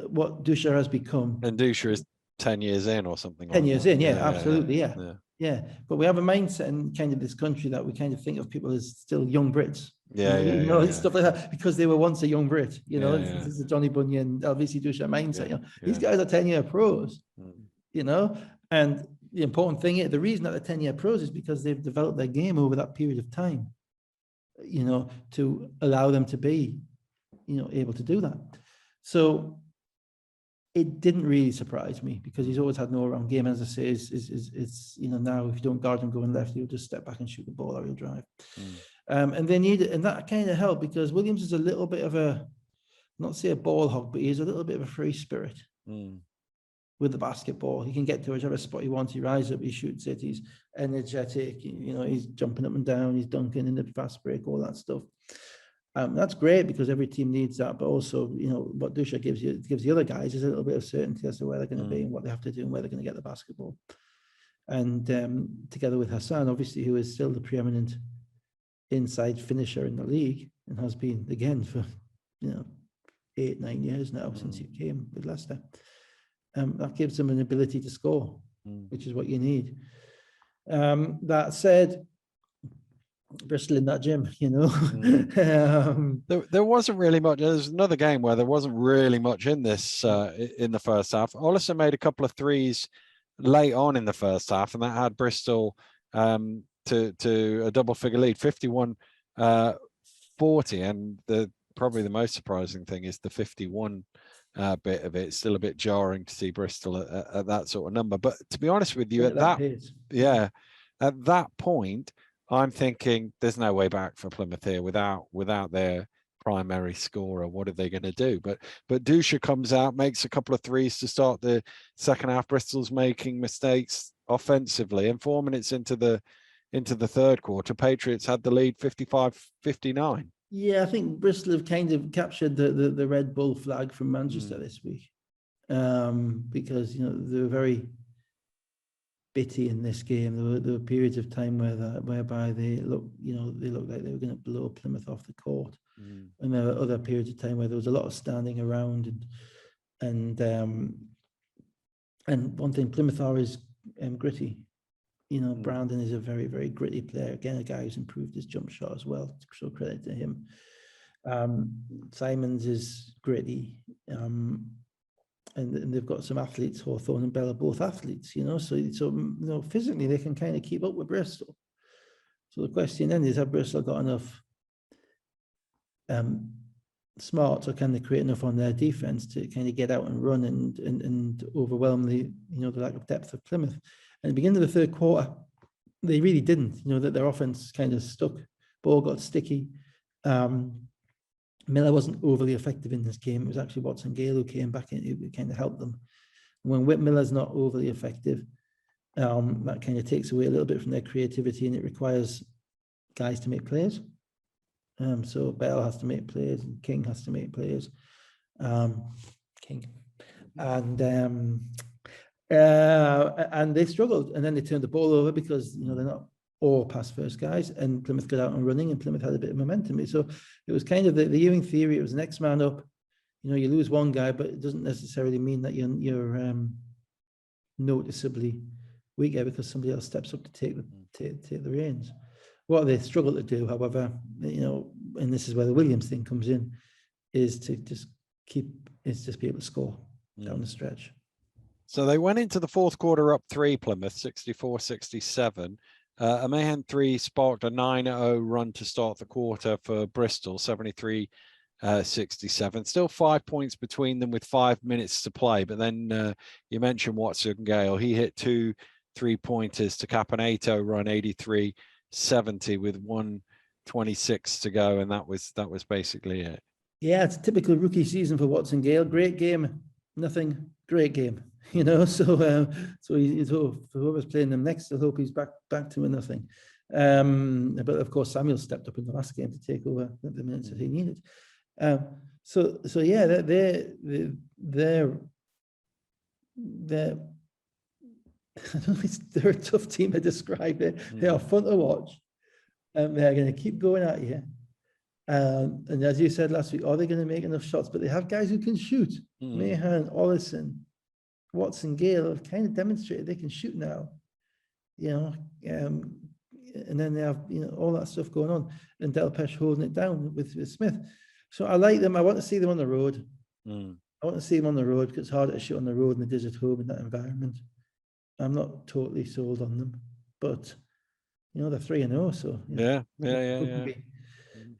Speaker 2: what Dusha has become,
Speaker 1: and Dusha is 10 years in or something.
Speaker 2: 10 years in, absolutely, yeah. But we have a mindset in kind of this country that we kind of think of people as still young Brits. Stuff like that, because they were once a young Brit. You know, this is the Johnny Bunyan, Elvisi Dusha mindset. You know, these guys are 10-year pros. You know, and the important thing is the reason that they're 10-year pros is because they've developed their game over that period of time. You know, to allow them to be, you know, able to do that. So it didn't really surprise me because he's always had an all-round game. As I say, it's you know, now if you don't guard him going left, he'll just step back and shoot the ball or he'll drive. And they need it, and that kind of helped because Williams is a little bit of a, not say a ball hog, but he's a little bit of a free spirit with the basketball. He can get to whichever spot he wants. He rises up, he shoots it. He's energetic. You know, he's jumping up and down. He's dunking in the fast break, all that stuff. That's great because every team needs that. But also, you know, what Dusha gives the other guys is a little bit of certainty as to where they're going to be and what they have to do and where they're going to get the basketball. And together with Hassan, obviously, who is still the preeminent inside finisher in the league and has been again for, you know, 8-9 years now since he came with Leicester. That gives them an ability to score, which is what you need. That said, Bristol in that gym, you know.
Speaker 1: There wasn't really much. There's another game where there wasn't really much in this in the first half. Ollison made a couple of threes late on in the first half, and that had Bristol to a double-figure lead, 51-40. And probably the most surprising thing is the 51 bit of it. It's still a bit jarring to see Bristol at that sort of number. But to be honest with you, at that point, I'm thinking there's no way back for Plymouth here without their primary scorer. What are they going to do? But Dusha comes out, makes a couple of threes to start the second half. Bristol's making mistakes offensively, and 4 minutes into the third quarter, Patriots had the lead 55-59.
Speaker 2: Yeah, I think Bristol have kind of captured the Red Bull flag from Manchester this week, because they were very bitty in this game. There were periods of time whereby they looked like they were going to blow Plymouth off the court, and there were other periods of time where there was a lot of standing around, and one thing Plymouth are is gritty. Brandon is a very, very gritty player. Again, a guy who's improved his jump shot as well. So credit to him. Simons is gritty. And they've got some athletes. Hawthorne and Bell are both athletes, so physically they can kind of keep up with Bristol. So the question then is, have Bristol got enough smarts, or can they create enough on their defense to kind of get out and run and overwhelm the lack of depth of Plymouth? At the beginning of the third quarter, they really didn't. That their offense kind of stuck. Ball got sticky. Miller wasn't overly effective in this game. It was actually Watson Gale who came back in, who kind of helped them. When Whit Miller's not overly effective, that kind of takes away a little bit from their creativity, and it requires guys to make plays. So Bell has to make plays, and King has to make plays. And they struggled, and then they turned the ball over because they're not all pass first guys, and Plymouth got out and running, and Plymouth had a bit of momentum. So it was kind of the Ewing theory. It was next man up. You lose one guy, but it doesn't necessarily mean that you're noticeably weaker because somebody else steps up to take the reins. What they struggle to do, however, and this is where the Williams thing comes in, is to just be able to score down the stretch.
Speaker 1: So they went into the fourth quarter up 3, Plymouth, 64-67. A Mahan 3 sparked a 9-0 run to start the quarter for Bristol, 73-67. Still 5 points between them with 5 minutes to play. But then you mentioned Watson Gale. He hit 2 3-pointers to cap an 8-0 run, 83-70 with 1:26 to go. And that was basically it.
Speaker 2: Yeah, it's a typical rookie season for Watson Gale. Great game, nothing, great game. So whoever's playing them next, I hope he's back to a nothing. But of course, Samuel stepped up in the last game to take over the minutes that he needed. So yeah, they're I don't know, they're a tough team to describe. They are fun to watch, and they're going to keep going at you. And as you said last week, are they going to make enough shots? But they have guys who can shoot. Mahan, Ollison, Watson Gale have kind of demonstrated they can shoot now. And then they have all that stuff going on, and Delpesh holding it down with Smith. So I like them. I want to see them on the road. I want to see them on the road because it's harder to shoot on the road than it is at home in that environment. I'm not totally sold on them, but they're 3-0. So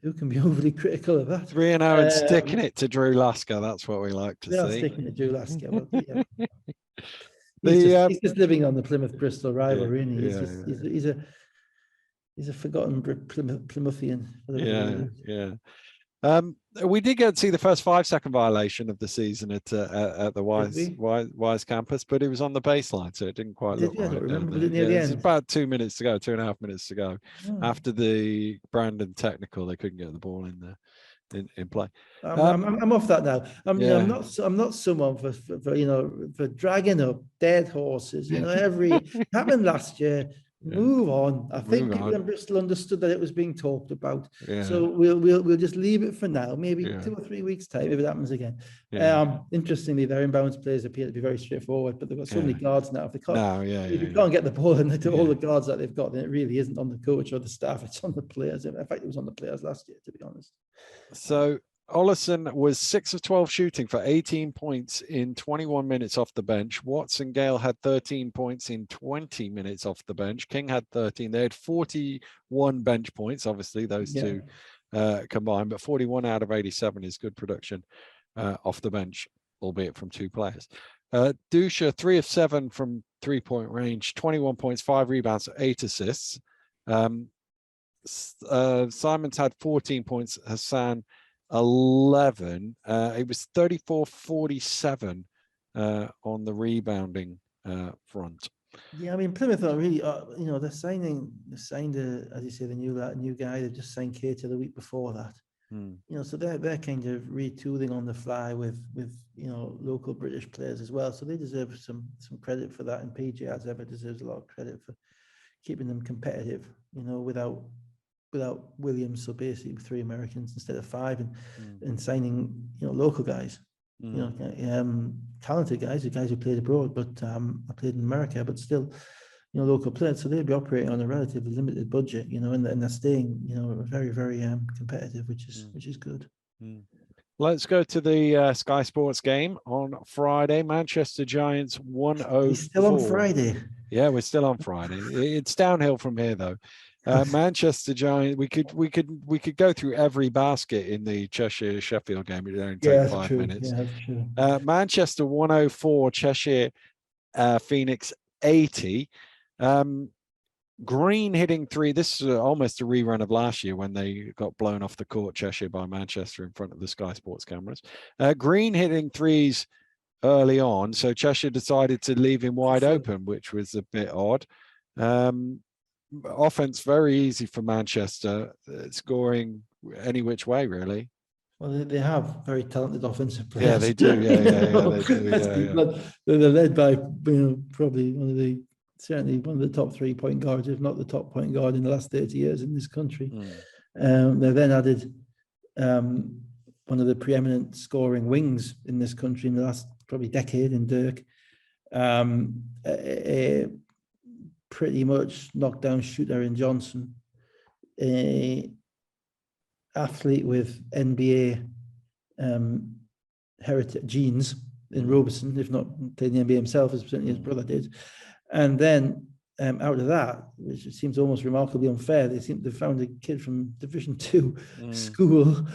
Speaker 2: who can be overly critical of that?
Speaker 1: 3-0 and sticking it to Drew Lasker. That's what we like to see.
Speaker 2: Sticking to Drew Lasker. Well, he's just living on the Plymouth-Bristol rivalry, isn't he? He's a forgotten Plymouthian.
Speaker 1: We did get to see the first 5-second violation of the season at the Wise campus, but it was on the baseline, so it didn't quite look right. I don't remember. Was it near the end? It's about 2 minutes to go, 2.5 minutes to go. After the Brandon technical, they couldn't get the ball in there. In play.
Speaker 2: I'm off that now. I'm not someone for dragging up dead horses. Happened last year. Move on. I think people in Bristol understood that it was being talked about. So we'll just leave it for now. Maybe 2 or 3 weeks time if it happens again. Interestingly, their inbounds players appear to be very straightforward, but they've got so many guards now. If they can't, if you can't get the ball into all the guards that they've got, then it really isn't on the coach or the staff. It's on the players. In fact, it was on the players last year, to be honest.
Speaker 1: So Ollison was 6 of 12 shooting for 18 points in 21 minutes off the bench. Watson Gale had 13 points in 20 minutes off the bench. King had 13. They had 41 bench points, obviously, those two combined, but 41 out of 87 is good production off the bench, albeit from 2 players. Dusha, 3 of 7 from 3-point range, 21 points, 5 rebounds, 8 assists. Simons had 14 points. Hassan 11. It was 34-47 on the rebounding front.
Speaker 2: Yeah, I mean Plymouth are really, they signed as you say, the new guy. They just signed Katie the week before that. So they're kind of retooling on the fly with local British players as well. So they deserve some credit for that, and PJ as ever deserves a lot of credit for keeping them competitive. Without Williams, so basically 3 Americans instead of 5, and signing local guys, talented guys, the guys who played abroad, but I played in America, but still. Local players, so they'll be operating on a relatively limited budget, and they're staying, very, very competitive, which is good.
Speaker 1: Let's go to the Sky Sports game on Friday. Manchester Giants 104.
Speaker 2: He's still on Friday.
Speaker 1: Yeah, we're still on Friday. It's downhill from here, though. Manchester Giants. We could go through every basket in the Cheshire Sheffield game. It only take 5 minutes.
Speaker 2: Yeah, that's true.
Speaker 1: Manchester 104, Cheshire Phoenix 80. Green hitting 3. This is almost a rerun of last year when they got blown off the court, Cheshire, by Manchester in front of the Sky Sports cameras. Green hitting 3s early on, so Cheshire decided to leave him wide open, which was a bit odd. Offense very easy for Manchester, scoring any which way, really.
Speaker 2: Well, they have very talented offensive players.
Speaker 1: Yeah, they do.
Speaker 2: They're led by probably certainly one of the top 3 point guards, if not the top point guard in the last 30 years in this country. They then added one of the preeminent scoring wings in this country in the last probably decade in Dirk. A pretty much knockdown shooter in Johnson. A athlete with NBA heritage genes in Robertson, if not played in the NBA himself, as certainly his brother did. And then out of that, which seems almost remarkably unfair, they found a kid from Division 2 school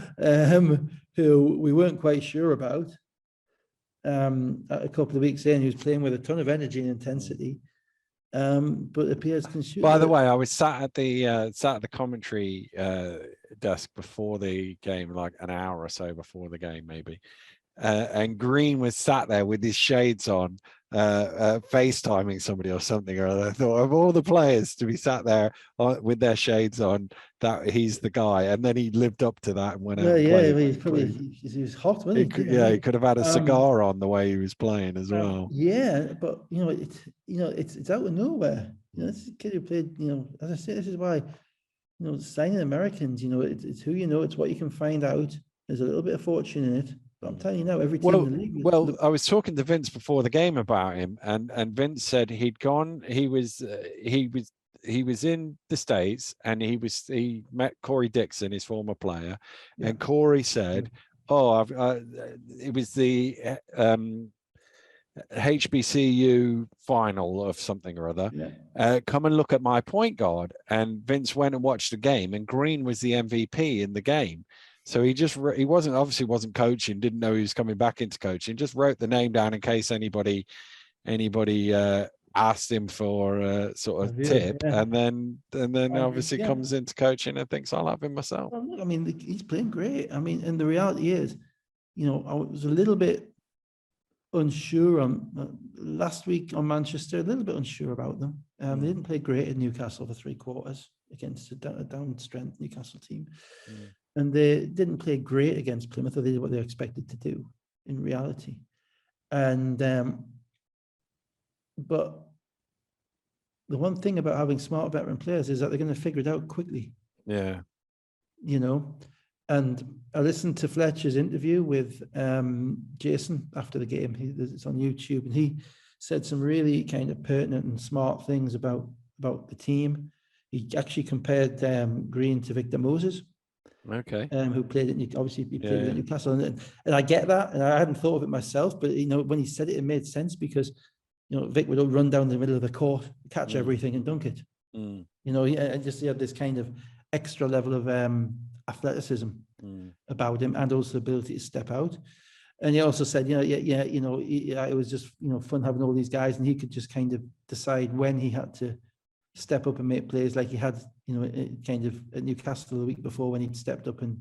Speaker 2: who we weren't quite sure about. A couple of weeks in, he was playing with a ton of energy and intensity, but appears can shoot.
Speaker 1: By the way, I was sat at the commentary desk before the game, like an hour or so before the game, maybe. And Green was sat there with his shades on, FaceTiming somebody or something or other. I thought, of all the players to be sat there with their shades on, that he's the guy. And then he lived up to that and went out.
Speaker 2: He was hot, wasn't he?
Speaker 1: He could have had a cigar on the way he was playing as well.
Speaker 2: Yeah, but it's out of nowhere. This is a kid who played. As I say, this is why signing Americans. It's who it's what you can find out. There's a little bit of fortune in it. But I'm telling you now, every team in the league.
Speaker 1: Well, I was talking to Vince before the game about him, and Vince said he'd gone. He was in the States, and he met Corey Dixon, his former player, and Corey said, it was the HBCU final of something or other. Come and look at my point guard. And Vince went and watched the game, and Green was the MVP in the game. So he wasn't coaching, didn't know he was coming back into coaching, just wrote the name down in case anybody asked him for a sort of tip, and then obviously comes into coaching and thinks, I'll have him myself.
Speaker 2: Well, look, I mean, he's playing great. I mean, and the reality is, I was a little bit unsure on last week on Manchester, a little bit unsure about them. They didn't play great in Newcastle for 3 quarters against a down strength Newcastle team. And they didn't play great against Plymouth. They did what they were expected to do in reality. And but the one thing about having smart veteran players is that they're going to figure it out quickly.
Speaker 1: Yeah.
Speaker 2: And I listened to Fletcher's interview with Jason after the game. It's on YouTube, and he said some really kind of pertinent and smart things about the team. He actually compared Green to Victor Moses.
Speaker 1: Okay.
Speaker 2: Who played at Newcastle, and I get that, and I hadn't thought of it myself, but when he said it, it made sense because Vic would run down the middle of the court, catch everything, and dunk it. And he had this kind of extra level of athleticism about him, and also the ability to step out. And he also said, it was just fun having all these guys, and he could just kind of decide when he had to step up and make plays, like he had, kind of at Newcastle the week before when he'd stepped up and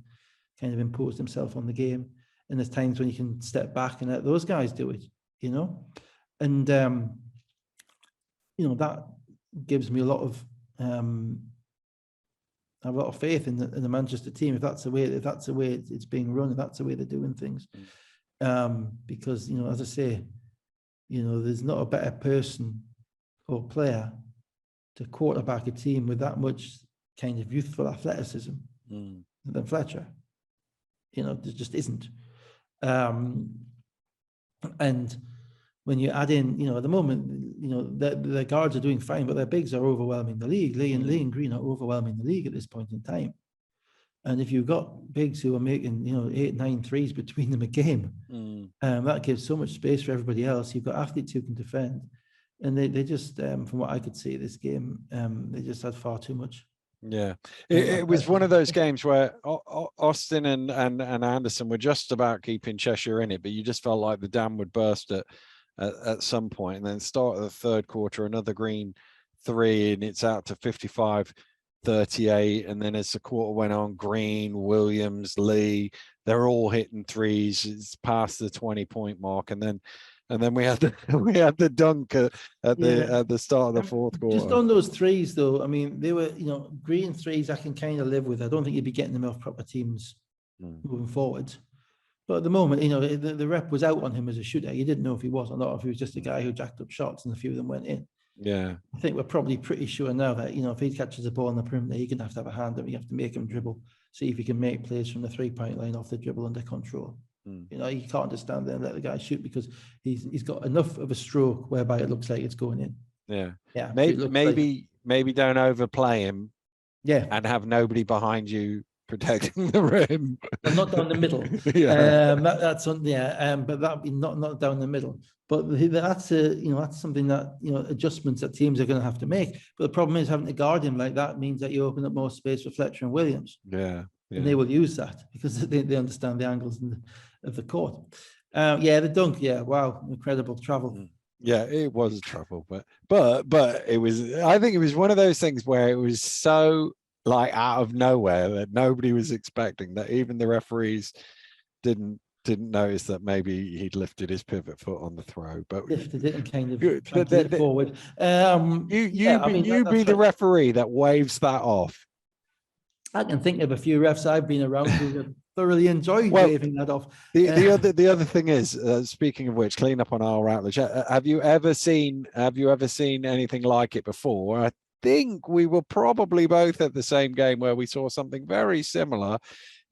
Speaker 2: kind of imposed himself on the game. And there's times when you can step back and let those guys do it, and that gives me a lot of I have a lot of faith in the Manchester team. If that's the way it's being run, if that's the way they're doing things, because as I say, there's not a better person or player to quarterback a team with that much kind of youthful athleticism than Fletcher. There just isn't. And when you add in, at the moment, the guards are doing fine, but their bigs are overwhelming the league. Lee and Green are overwhelming the league at this point in time. And if you've got bigs who are making, 8-9 threes between them a game, that gives so much space for everybody else. You've got athletes who can defend. And they just, from what I could see this game, they just had far too much.
Speaker 1: Yeah, it was one of those games where Austin and Anderson were just about keeping Cheshire in it, but you just felt like the dam would burst at some point. And then start of the third quarter, another Green 3, and it's out to 55-38. And then as the quarter went on, Green, Williams, Lee, they're all hitting threes. It's past the 20-point mark, and then we had the dunk at the start of the fourth quarter.
Speaker 2: Just on those threes, though, I mean, they were, Green threes I can kind of live with. I don't think you'd be getting them off proper teams moving forward. But at the moment, the rep was out on him as a shooter. You didn't know if he was or not, if he was just a guy who jacked up shots and a few of them went in.
Speaker 1: Yeah.
Speaker 2: I think we're probably pretty sure now that, if he catches the ball on the perimeter, you're going to have a hand up. You have to make him dribble, see if he can make plays from the 3-point line off the dribble under control. You can't just stand there and let the guy shoot because he's got enough of a stroke whereby it looks like it's going in.
Speaker 1: Yeah. Maybe don't overplay him.
Speaker 2: Yeah.
Speaker 1: And have nobody behind you protecting the rim.
Speaker 2: And not down the middle. But that'd be not down the middle. But that's that's something that adjustments that teams are going to have to make. But the problem is having to guard him like that means that you open up more space for Fletcher and Williams.
Speaker 1: Yeah.
Speaker 2: And they will use that because they understand the angles of the court. The dunk. Yeah, wow, incredible travel.
Speaker 1: Yeah, it was trouble, but it was. I think it was one of those things where it was so like out of nowhere that nobody was expecting, that even the referees didn't notice that maybe he'd lifted his pivot foot on the throw, but
Speaker 2: lifted it and kind of translated forward.
Speaker 1: You be the referee that waves that off.
Speaker 2: I can think of a few refs I've been around who have thoroughly enjoyed waving that off.
Speaker 1: The other thing is, speaking of which, clean up on our outlets. Have you ever seen anything like it before? I think we were probably both at the same game where we saw something very similar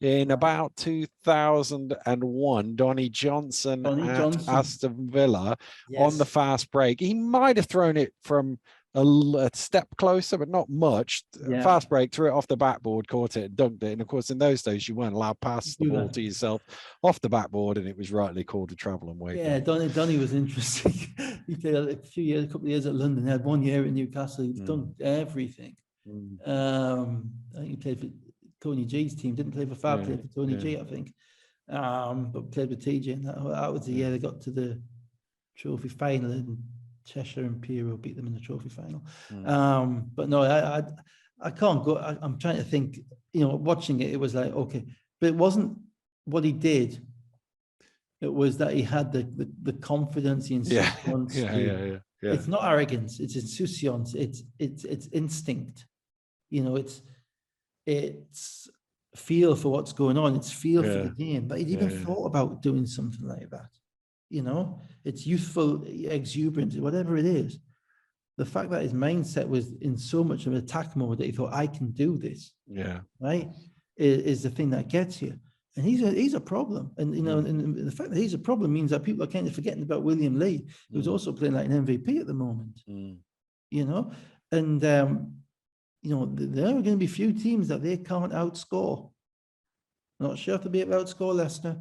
Speaker 1: in about 2001. Donnie Johnson at Aston Villa on the fast break. He might have thrown it from a step closer, but not much. Fast break, threw it off the backboard, caught it, dunked it. And of course, in those days, you weren't allowed to pass the ball to yourself off the backboard, and it was rightly called a travel and wait.
Speaker 2: Yeah, Donnie was interesting. He played a couple of years at London. He had 1 year at Newcastle. He's done everything. I think he played for Tony G's team. Didn't play for Fab, played for Tony G, I think. But played with TJ. And that was the year they got to the trophy final in Cheshire, and Piero beat them in the trophy final. But no, I can't go. I'm trying to think, watching it, it was like, okay, but it wasn't what he did. It was that he had the confidence, the insouciance. It's not arrogance, it's insouciance, it's instinct. It's feel for what's going on, it's feel for the game. But he'd even thought about doing something like that. It's youthful exuberance, whatever it is. The fact that his mindset was in so much of attack mode that he thought, I can do this. Right, is the thing that gets you. And he's a problem. And and the fact that he's a problem means that people are kind of forgetting about William Lee, who's also playing like an MVP at the moment. And there are going to be few teams that they can't outscore. Not sure if they'll be able to outscore Leicester.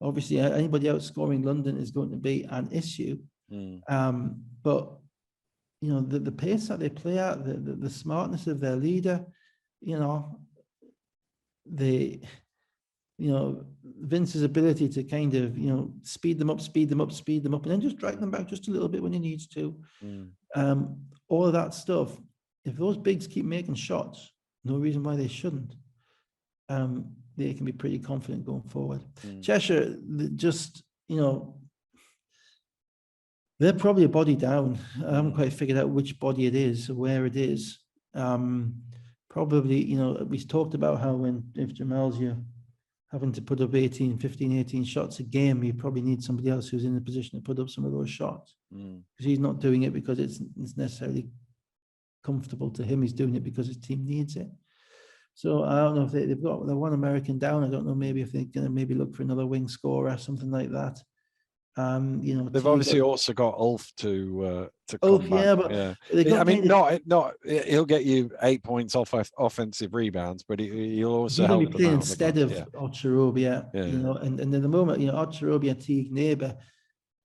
Speaker 2: Obviously, anybody outscoring London is going to be an issue. But the pace that they play at, the smartness of their leader, Vince's ability to kind of speed them up, and then just drag them back just a little bit when he needs to. All of that stuff. If those bigs keep making shots, no reason why they shouldn't. They can be pretty confident going forward. Cheshire, just, they're probably a body down. I haven't quite figured out which body it is or where it is. But probably, we talked about how if Jamal's you're having to put up 18 shots a game, you probably need somebody else who's in a position to put up some of those shots. Because he's not doing it because it's necessarily comfortable to him. He's doing it because his team needs it. So I don't know if they've got the one American down. I don't know, maybe if they're going to maybe look for another wing scorer, something like that.
Speaker 1: They've obviously also got Ulf to
Speaker 2: Ulf,
Speaker 1: come back.
Speaker 2: yeah, but they got
Speaker 1: not he'll get you 8 points off offensive rebounds, but he'll also
Speaker 2: he's going
Speaker 1: help
Speaker 2: to be playing
Speaker 1: them out
Speaker 2: instead of Ocherobia, and at the moment, Ocherobia, Teague, Neighbour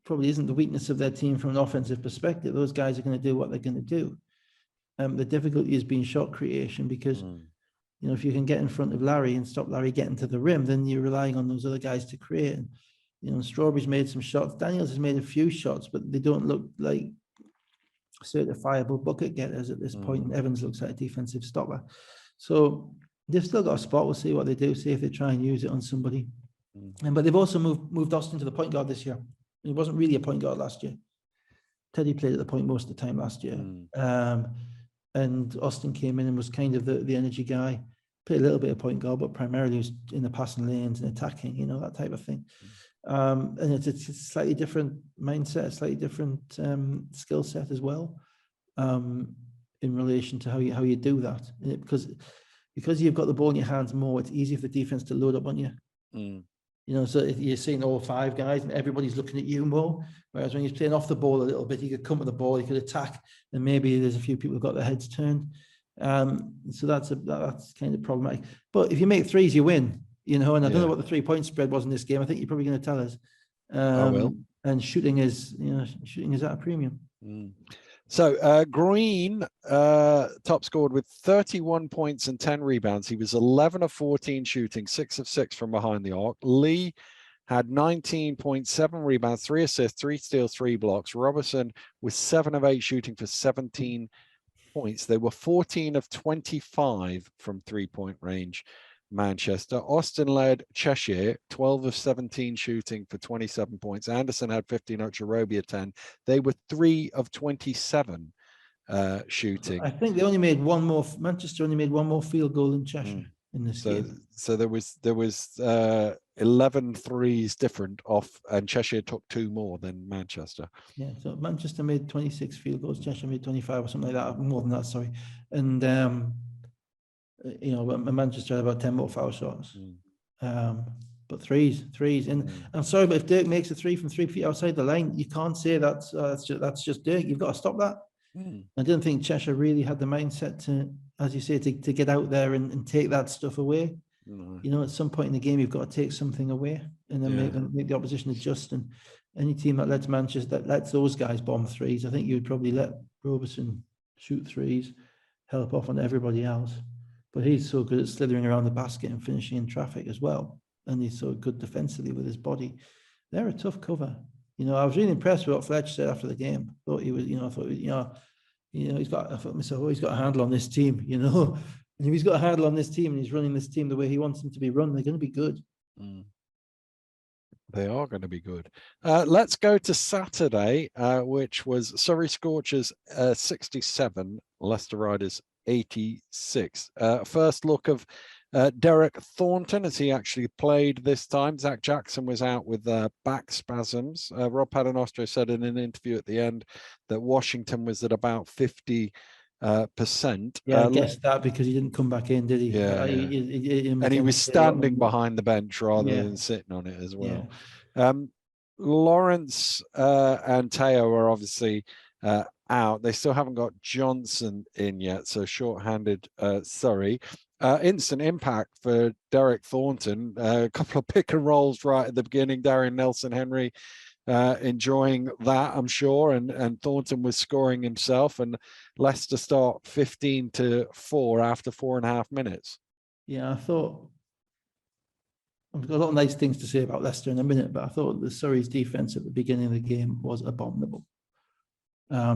Speaker 2: probably isn't the weakness of their team from an offensive perspective. Those guys are going to do what they're going to do. The difficulty has been shot creation because, if you can get in front of Larry and stop Larry getting to the rim, then you're relying on those other guys to create. And, Strawberry's made some shots. Daniels has made a few shots, but they don't look like certifiable bucket getters at this point. And Evans looks like a defensive stopper. So they've still got a spot. We'll see what they do, see if they try and use it on somebody. But they've also moved Austin to the point guard this year. He wasn't really a point guard last year. Teddy played at the point most of the time last year. And Austin came in and was kind of the energy guy. Played a little bit of point guard, but primarily was in the passing lanes and attacking, that type of thing. And it's a slightly different mindset, a slightly different skill set as well, in relation to how you do that. Because you've got the ball in your hands more, it's easy for the defense to load up on you. So if you're seeing all five guys and everybody's looking at you more, whereas when he's playing off the ball a little bit, he could come with the ball, he could attack, and maybe there's a few people who've got their heads turned. So that's kind of problematic. But if you make threes, you win. And I don't know what the 3-point spread was in this game. I think you're probably going to tell us.
Speaker 1: I will.
Speaker 2: And shooting is at a premium.
Speaker 1: So Green top scored with 31 points and 10 rebounds. He was 11 of 14 shooting, 6 of 6 from behind the arc. Lee had 19.7 rebounds, 3 assists, 3 steals, 3 blocks. Robertson was 7 of 8 shooting for 17 points. They were 14 of 25 from 3-point range. Manchester. Austin led Cheshire, 12 of 17 shooting for 27 points. Anderson had 15, Ocherobia 10. They were 3 of 27 shooting.
Speaker 2: I think they only made one more. Manchester only made one more field goal than Cheshire in this game.
Speaker 1: So there was 11 threes different off, and Cheshire took 2 more than Manchester.
Speaker 2: Yeah, so Manchester made 26 field goals, Cheshire made 25 or something like that, more than that, sorry. And Manchester had about 10 more foul shots. But threes. And I'm sorry, but if Dirk makes a 3 from 3 feet outside the line, you can't say that's just Dirk. You've got to stop that. I don't think Cheshire really had the mindset to, as you say, to get out there and take that stuff away. At some point in the game, you've got to take something away and then make the opposition adjust. And any team that lets Manchester, that lets those guys bomb threes, I think you would probably let Robertson shoot threes, help off on everybody else. But he's so good at slithering around the basket and finishing in traffic as well. And he's so good defensively with his body. They're a tough cover. I was really impressed with what Fletch said after the game. Thought he was, he's got a handle on this team, And if he's got a handle on this team and he's running this team the way he wants them to be run, they're going to be good.
Speaker 1: They are going to be good. Let's go to Saturday, which was Surrey Scorchers 67, Leicester Riders 86. First look of Derek Thornton as he actually played this time. Zach Jackson was out with back spasms. Rob Paternoster said in an interview at the end that Washington was at about 50%.
Speaker 2: Yeah, I guessed that because he didn't come back in, did he?
Speaker 1: Yeah. And he was standing behind the bench rather than sitting on it as well. Yeah. Lawrence and Teo are obviously out. They still haven't got Johnson in yet, so short-handed Surrey. Instant impact for Derek Thornton. A couple of pick and rolls right at the beginning. Darian Nelson-Henry enjoying that, I'm sure, and Thornton was scoring himself, and Leicester start 15-4 after 4.5 minutes.
Speaker 2: Yeah, I thought I've got a lot of nice things to say about Leicester in a minute, but I thought the Surrey's defense at the beginning of the game was abominable.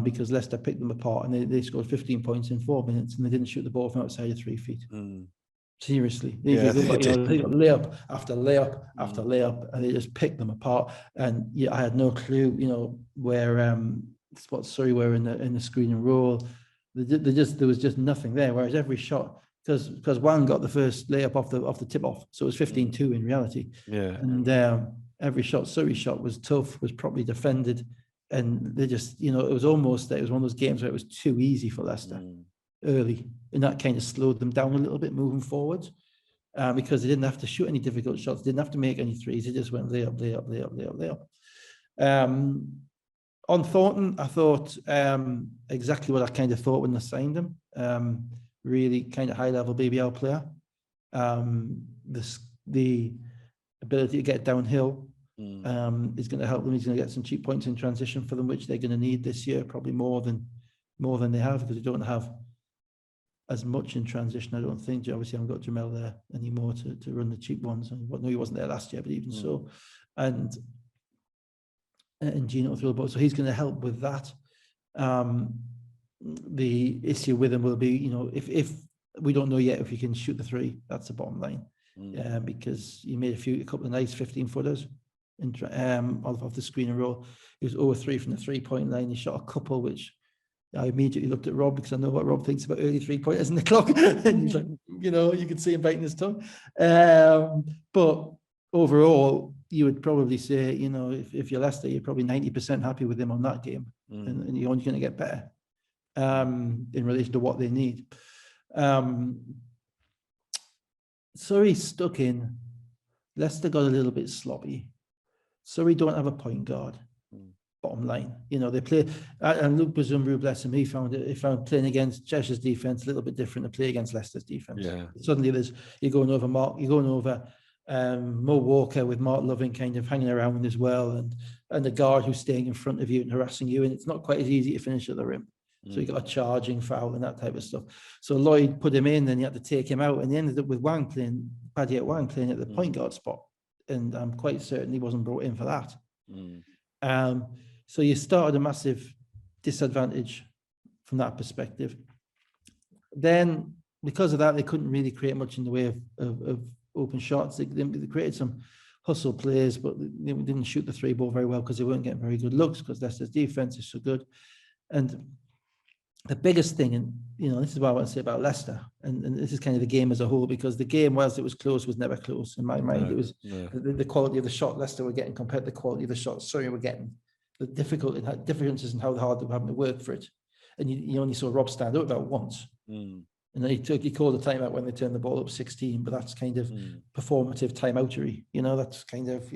Speaker 2: Because Leicester picked them apart and they scored 15 points in 4 minutes and they didn't shoot the ball from outside of 3 feet. Seriously. They got layup after layup after layup and they just picked them apart. And I had no clue, where what Surrey were in the screen and roll. There was just nothing there. Whereas every shot because Wang got the first layup off the tip off, so it was 15-2 in reality.
Speaker 1: Yeah.
Speaker 2: And every shot Surrey shot was tough, was properly defended, and they just, it was almost, it was one of those games where it was too easy for Leicester early, and that kind of slowed them down a little bit moving forward, because they didn't have to shoot any difficult shots, didn't have to make any threes, they just went layup, layup, layup, layup, layup. On Thornton, I thought exactly what I kind of thought when I signed him. Really kind of high-level BBL player. The ability to get downhill is going to help them. He's going to get some cheap points in transition for them, which they're going to need this year, probably more than they have, because they don't have as much in transition, I don't think. Obviously, I haven't got Jamel there anymore to run the cheap ones. No, he wasn't there last year, but even so. And Gino through the ball. So he's going to help with that. The issue with him will be, if we don't know yet if he can shoot the three, that's the bottom line. Because he made a couple of nice 15-footers off the screen and roll. He was 0-3 from the 3-point line. He shot a couple, which I immediately looked at Rob, because I know what Rob thinks about early 3-pointers in the clock. And he's like, you could see him biting his tongue. But overall, you would probably say, if you're Leicester, you're probably 90% happy with him on that game, and you're only going to get better in relation to what they need. Surrey stuck in. Leicester got a little bit sloppy. Surrey don't have a point guard. Bottom line, they play, and Luke Bazumbu, bless him, he found playing against Cheshire's defense a little bit different to play against Leicester's defense.
Speaker 1: Yeah.
Speaker 2: Suddenly you're going over Mo Walker with Mark Loving kind of hanging around as well, and the guard who's staying in front of you and harassing you, and it's not quite as easy to finish at the rim. So you got a charging foul and that type of stuff. So Lloyd put him in, then you had to take him out, and he ended up with Patriot Wang playing at the point guard spot, and I'm quite certain he wasn't brought in for that. So you started a massive disadvantage from that perspective. Then, because of that, they couldn't really create much in the way of open shots. They created some hustle plays, but they didn't shoot the three ball very well because they weren't getting very good looks, because Leicester's defense is so good. And the biggest thing, and this is what I want to say about Leicester, and this is kind of the game as a whole, because the game, whilst it was close, was never close in my mind. It was the quality of the shot Leicester were getting compared to the quality of the shot Surrey were getting. The differences in how hard they were having to work for it. And you only saw Rob stand up about once. And then he called a timeout when they turned the ball up 16, but that's kind of performative timeoutery. That's kind of,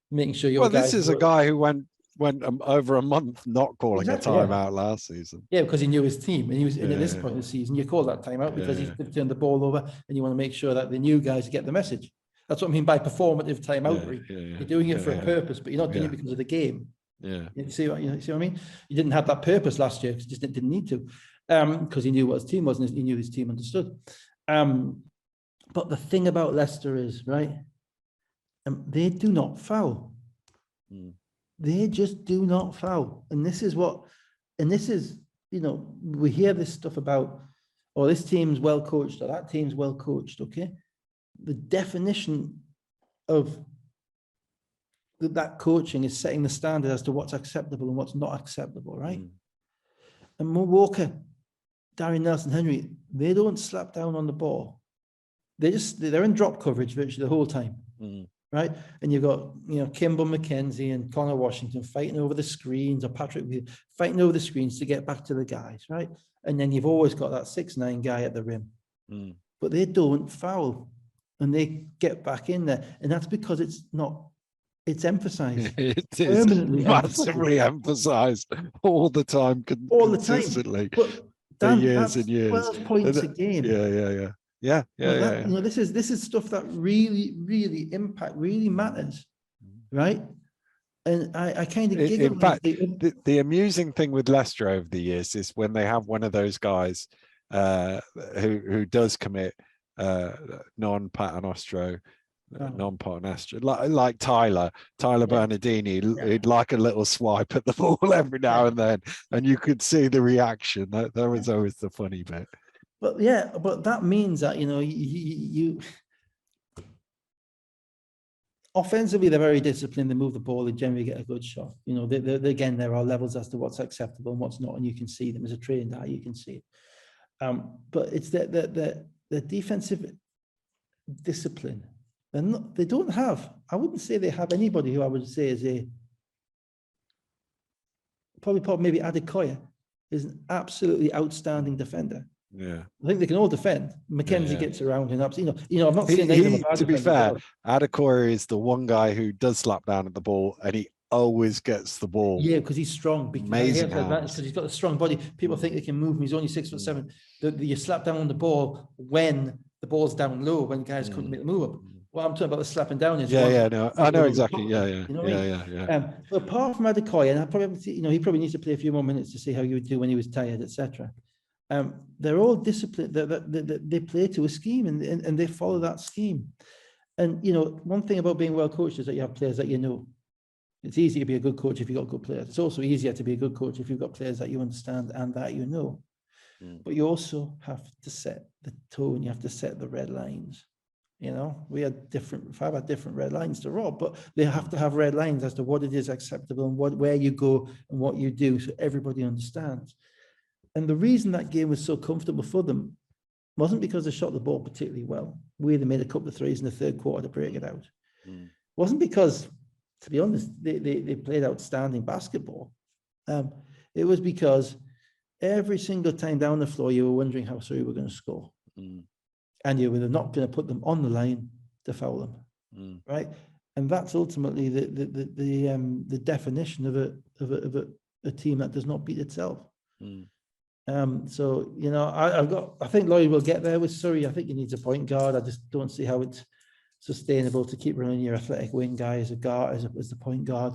Speaker 2: making sure your
Speaker 1: this is a guy who went over a month not calling a timeout last season.
Speaker 2: Yeah, because he knew his team, and he was at this point of the season. You call that timeout because he's turned the ball over, and you want to make sure that the new guys get the message. That's what I mean by performative timeoutery. You're doing it for a purpose, but you're not doing it because of the game. You see what I mean? You didn't have that purpose last year because you just didn't need to, because he knew what his team was, and he knew his team understood. But the thing about Leicester is, right, they do not foul. They just do not foul. And this is, we hear this stuff about, oh, this team's well coached, or that team's well coached, okay? The definition of that coaching is setting the standard as to what's acceptable and what's not acceptable, right? And Mo Walker, Darian Nelson-Henry, they don't slap down on the ball. They're in drop coverage virtually the whole time, right? And you've got, Kimball McKenzie and Connor Washington fighting over the screens, or Patrick fighting over the screens to get back to the guys, right? And then you've always got that 6'9" guy at the rim. But they don't foul, and they get back in there. And that's because it's emphasized.
Speaker 1: It is massively emphasized all the time, consistently.
Speaker 2: But
Speaker 1: Dan, for years and years.
Speaker 2: 12 points a game.
Speaker 1: Yeah.
Speaker 2: This is stuff that really matters, right? And I kind of giggle.
Speaker 1: In fact, the amusing thing with Leicester over the years is when they have one of those guys who does commit non-paternostro, like Tyler Bernardini, he'd like a little swipe at the ball every now and then, and you could see the reaction. That was always the funny bit.
Speaker 2: But that means that you offensively, they're very disciplined. They move the ball. They generally get a good shot. Again, there are levels as to what's acceptable and what's not, and you can see them as a trained eye. You can see it. But it's the defensive discipline. They don't have, I wouldn't say they have anybody who I would say is probably maybe Adekoya is an absolutely outstanding defender.
Speaker 1: Yeah,
Speaker 2: I think they can all defend. Mackenzie gets around and up. I'm not saying
Speaker 1: to be fair, Adekoya is the one guy who does slap down at the ball, and he always gets the ball.
Speaker 2: Yeah, because he's strong.
Speaker 1: Amazing
Speaker 2: because he's got a strong body. People think they can move him. He's only 6'7". You slap down on the ball when the ball's down low, when guys couldn't make the move up. What I'm talking about the slapping down is
Speaker 1: no, I know exactly. Yeah.
Speaker 2: You know what I mean? But apart from Adekoya, and I probably he probably needs to play a few more minutes to see how he would do when he was tired, etc. They're all disciplined. They play to a scheme and they follow that scheme. And one thing about being well coached is that you have players that you know. It's easy to be a good coach if you've got good players. It's also easier to be a good coach if you've got players that you understand and that you know. But you also have to set the tone. You have to set the red lines. We had different red lines to Rob, but they have to have red lines as to what it is acceptable and where you go and what you do, so everybody understands. And the reason that game was so comfortable for them wasn't because they shot the ball particularly well. We made a couple of threes in the third quarter to break it out. It wasn't because, to be honest, they played outstanding basketball. It was because every single time down the floor, you were wondering how Surrey were going to score. And you were not going to put them on the line to foul them, right? And that's ultimately the definition of a team that does not beat itself. So I think Lloyd will get there with Surrey. I think he needs a point guard. I just don't see how it's sustainable to keep running your athletic wing guy as a guard as the point guard.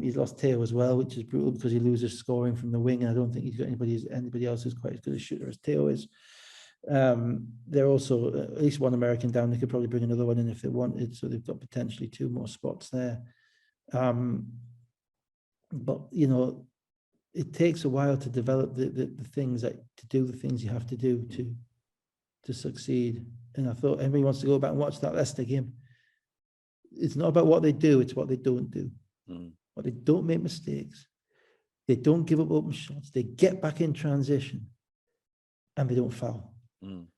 Speaker 2: He's lost Teo as well, which is brutal because he loses scoring from the wing. And I don't think he's got anybody else who's quite as good a shooter as Teo is. They're also at least one American down. They could probably bring another one in if they wanted, so they've got potentially 2 more spots there. But it takes a while to develop the things to do the things you have to do to succeed. And I thought everybody wants to go back and watch that Leicester game. It's not about what they do; it's what they don't do. What they don't make mistakes. They don't give up open shots. They get back in transition, and they don't foul.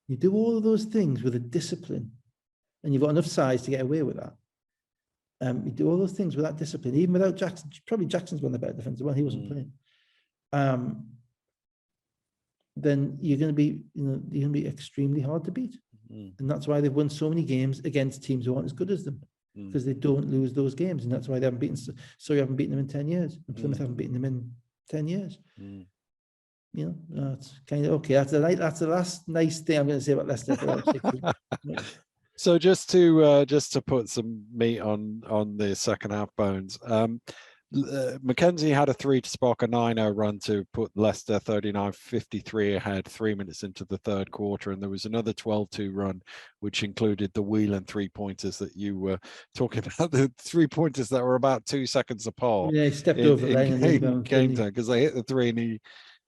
Speaker 2: You do all of those things with a discipline, and you've got enough size to get away with that. You do all those things with that discipline, even without Jackson. Probably Jackson's one of the better defenders. Well, he wasn't playing. Then you're going to be extremely hard to beat, and that's why they've won so many games against teams who aren't as good as them, because they don't lose those games, and that's why they haven't beaten. So you haven't beaten them in 10 years, and Plymouth haven't beaten them in 10 years. It's kind of okay. That's the last nice thing I'm going to say about Leicester.
Speaker 1: So just to put some meat on the second half bones, Mackenzie had a 3 to spark a 9-0 run to put Leicester 39-53 ahead 3 minutes into the third quarter, and there was another 12-2 run which included the Whelan 3-pointers that you were talking about, the 3-pointers that were about 2 seconds apart.
Speaker 2: Yeah, he stepped over the lane
Speaker 1: in game time, because they hit the 3 and he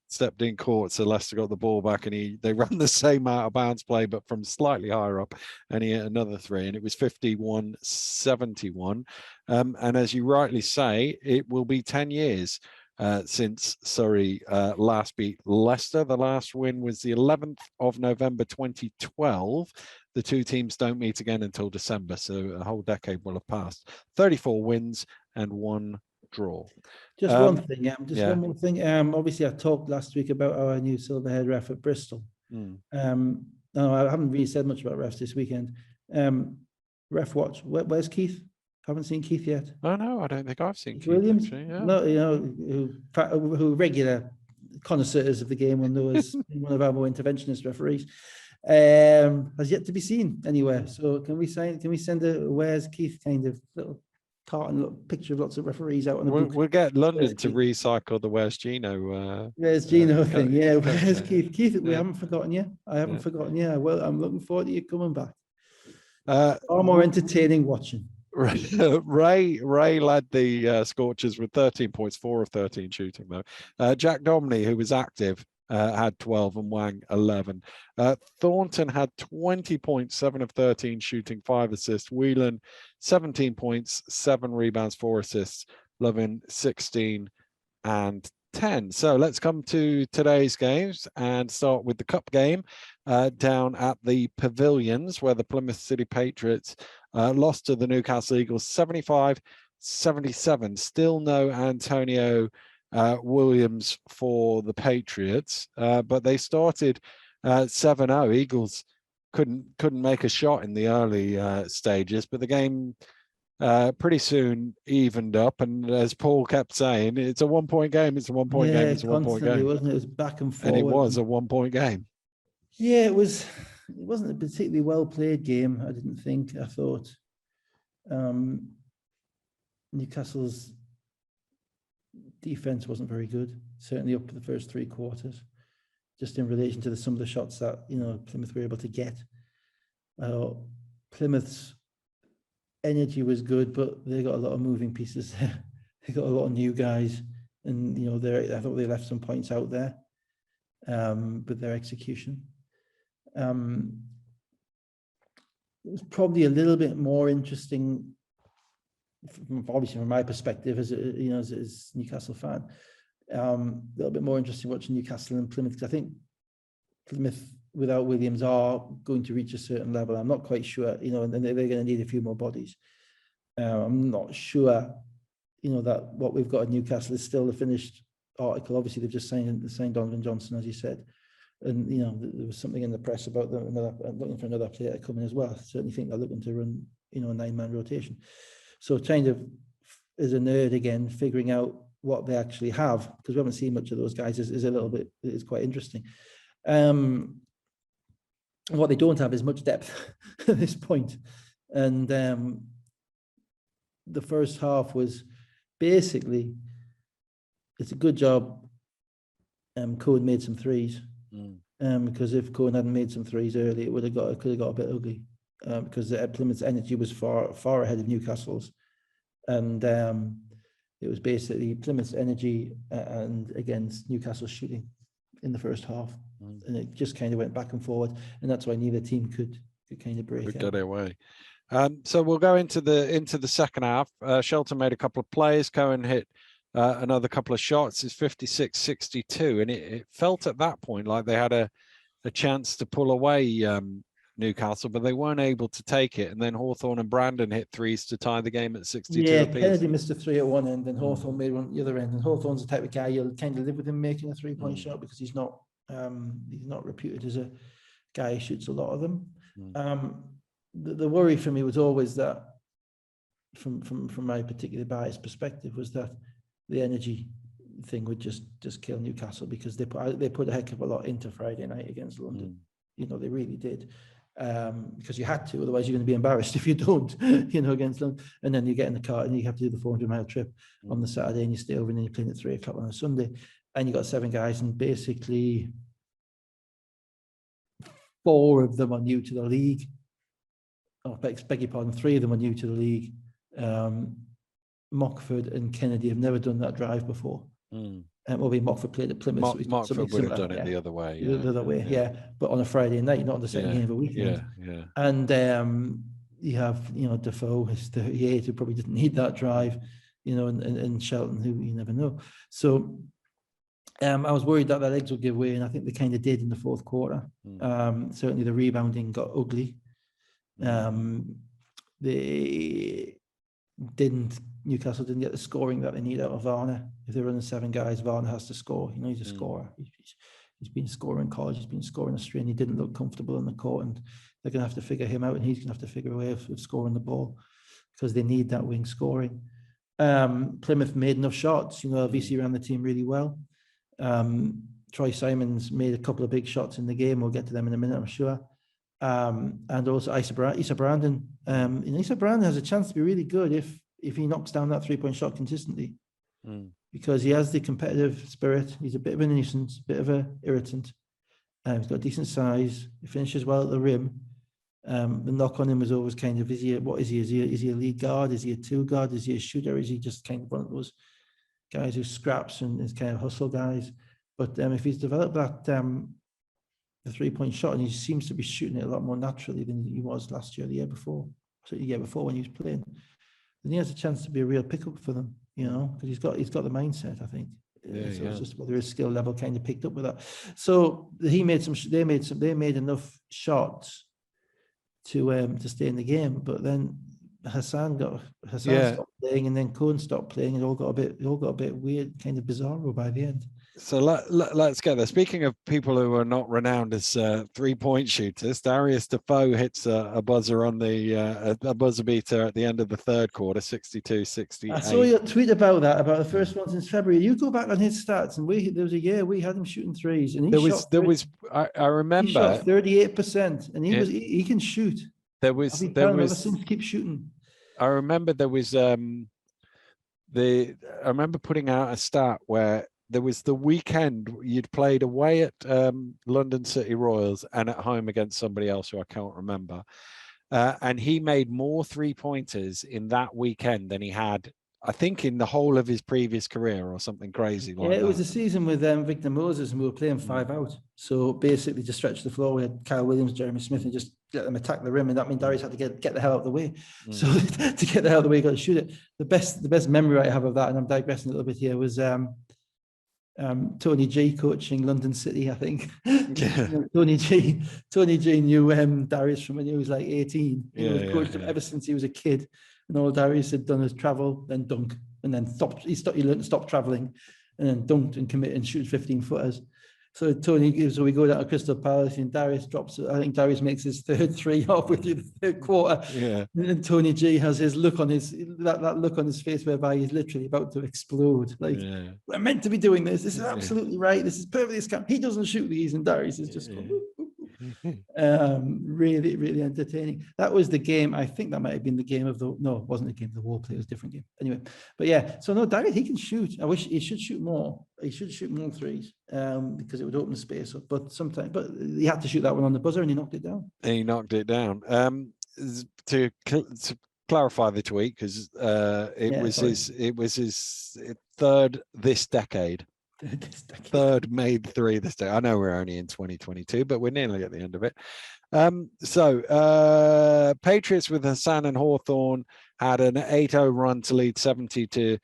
Speaker 1: stepped in court, so Leicester got the ball back, and they ran the same out of bounds play but from slightly higher up, and he hit another 3, and it was 51-71. And as you rightly say, it will be 10 years since Surrey last beat Leicester. The last win was the 11th of November 2012. The 2 teams don't meet again until December, so a whole decade will have passed. 34 wins and 1 draw.
Speaker 2: Just one thing, one more thing. Obviously, I talked last week about our new silverhead ref at Bristol. No, I haven't really said much about refs this weekend. Ref watch. Where's Keith? Haven't seen Keith yet.
Speaker 1: Oh no, I don't think I've seen Keith.
Speaker 2: Williams.
Speaker 1: Actually, yeah.
Speaker 2: No, who regular connoisseurs of the game will know as one of our more interventionist referees. Has yet to be seen anywhere. So can we send a where's Keith kind of little carton picture of lots of referees out on the book?
Speaker 1: We'll get London to recycle the Where's Gino
Speaker 2: Where's Gino thing. Yeah, where's Keith? Keith, we haven't forgotten you. I haven't forgotten you. Well, I'm looking forward to you coming back. Far more entertaining watching.
Speaker 1: Ray led the Scorchers with 13 points, 4 of 13 shooting though. Jack Domney, who was active, had 12 and Wang 11. Thornton had 20 points, 7 of 13 shooting, 5 assists. Whelan 17 points, 7 rebounds, 4 assists. Lovin 16 and 10. So let's come to today's games and start with the cup game down at the Pavilions, where the Plymouth City Patriots lost to the Newcastle Eagles 75-77. Still no Antonio Williams for the Patriots, but they started 7-0. Eagles couldn't make a shot in the early stages, but the game pretty soon evened up. And as Paul kept saying, it's a 1-point game. It's a 1-point game. It's a 1-point game.
Speaker 2: Wasn't it? It was back and forth.
Speaker 1: And it was a 1-point game.
Speaker 2: Yeah, it was. It wasn't a particularly well played game, I didn't think. I thought Newcastle's defense wasn't very good, certainly up to the first 3 quarters, just in relation to some of the shots that Plymouth were able to get. Plymouth's energy was good, but they got a lot of moving pieces there. They got a lot of new guys, and I thought they left some points out there with their execution. It was probably a little bit more interesting, obviously from my perspective as a Newcastle fan. A little bit more interesting watching Newcastle and Plymouth, because I think Plymouth without Williams are going to reach a certain level. I'm not quite sure, and they're going to need a few more bodies. I'm not sure, that what we've got at Newcastle is still the finished article. Obviously, they've just signed Donovan Johnson, as you said, and there was something in the press about them looking for another player to come in as well. I certainly think they're looking to run, a 9-man rotation. So kind of as a nerd again, figuring out what they actually have, because we haven't seen much of those guys, is quite interesting. What they don't have is much depth at this point. And the first half was basically, it's a good job Cohen made some threes. Because if Cohen hadn't made some threes early, it could have got a bit ugly. Because Plymouth's energy was far ahead of Newcastle's. And it was basically Plymouth's energy and against Newcastle's shooting in the first half. And it just kind of went back and forward, and that's why neither team could kind of break it.
Speaker 1: Get away. So we'll go into the second half. Shelton made a couple of plays. Cohen hit another couple of shots. It's 56-62, and it felt at that point like they had a chance to pull away Newcastle, but they weren't able to take it. And then Hawthorne and Brandon hit threes to tie the game at 62 apiece.
Speaker 2: Kennedy missed a 3 at one end, and Hawthorne made one at the other end. And Hawthorne's the type of guy you'll kind of live with him making a 3-point shot, because he's not reputed as a guy who shoots a lot of them. The worry for me was always that, from my particular biased perspective, was that the energy thing would just kill Newcastle, because they put a heck of a lot into Friday night against London. They really did. Because you had to, otherwise you're going to be embarrassed if you don't, against them. And then you get in the car and you have to do the 400-mile trip on the Saturday, and you stay over, and then you're playing at 3 o'clock on a Sunday, and you got 7 guys, and basically 4 of them are new to the league. Oh, beg your pardon, 3 of them are new to the league. Mockford and Kennedy have never done that drive before. Mockford played at Plymouth.
Speaker 1: Mockford would have done it the other way.
Speaker 2: The other way, but on a Friday night, not on the second game of a weekend. And you have, Defoe is 38, who probably didn't need that drive, and Shelton, who you never know. So I was worried that their legs would give way, and I think they kind of did in the fourth quarter. Certainly the rebounding got ugly. Newcastle didn't get the scoring that they need out of Varner. If they're running 7 guys, Varner has to score. He's a scorer. He's been scoring in college. He's been scoring in Australia. He didn't look comfortable in the court, and they're going to have to figure him out, and he's going to have to figure a way of scoring the ball, because they need that wing scoring. Plymouth made enough shots. LVC ran the team really well. Troy Simons made a couple of big shots in the game. We'll get to them in a minute, I'm sure. And also Issa Brandon. Issa Brandon has a chance to be really good if he knocks down that 3-point shot consistently, because he has the competitive spirit. He's a bit of a nuisance, a bit of an irritant. He's got decent size. He finishes well at the rim. The knock on him was always kind of, what is he? Is he a lead guard? Is he a 2 guard? Is he a shooter? Is he just kind of one of those guys who scraps and is kind of hustle guys? But if he's developed that the 3-point shot, and he seems to be shooting it a lot more naturally than he was last year, the year before when he was playing, then he has a chance to be a real pickup for them, because he's got the mindset, I think. It's just whether his skill level kind of picked up with that. So they made enough shots to stay in the game, but then Hassan stopped playing, and then Cohen stopped playing, and it all got a bit weird, kind of bizarro by the end.
Speaker 1: So let's get there. Speaking of people who are not renowned as 3-point shooters, Darius Defoe hits a buzzer on a buzzer beater at the end of the third quarter, 62-68.
Speaker 2: I saw your tweet about the first one since February. You go back on his stats, and there was a year we had him shooting threes, and I remember, he shot 38%, and he can shoot. Keep shooting.
Speaker 1: I remember there was I remember putting out a stat where there was the weekend you'd played away at London City Royals and at home against somebody else who I can't remember. And he made more 3-pointers in that weekend than he had, I think, in the whole of his previous career or something crazy like that.
Speaker 2: It was a season with Victor Moses, and we were playing 5 out. So basically just stretch the floor. We had Kyle Williams, Jeremy Smith, and just let them attack the rim. And that means Darius had to get the hell out of the way. So to get the hell out of the way, you got to shoot it. The best memory I have of that, and I'm digressing a little bit here, was Tony G coaching London City, I think. Tony G knew Darius from when he was like 18. He coached him ever since he was a kid, and all Darius had done is travel, then dunk, and then he learned to stop traveling, and then dunked and commit and shoot 15-footers. So we go down to Crystal Palace, and Darius drops. I think Darius makes his third 3 halfway through the third quarter. Yeah. And Tony G has his look on that look on his face whereby he's literally about to explode. Like, we're meant to be doing this. This is absolutely right. This is perfectly scam. He doesn't shoot these, and Darius is just really, really entertaining. That was the game. I think that might have been the game of it wasn't the game of the War Play. It was a different game. Anyway, but yeah. So no, Darius, he can shoot. I wish he should shoot more. He should shoot more threes because it would open the space up. But he had to shoot that one on the buzzer, and he knocked it down. To clarify the tweet, because it was his third this decade. Third made 3 this day. I know we're only in 2022, but we're nearly at the end of it. Patriots with Hassan and Hawthorne had an 8-0 run to lead 70-69.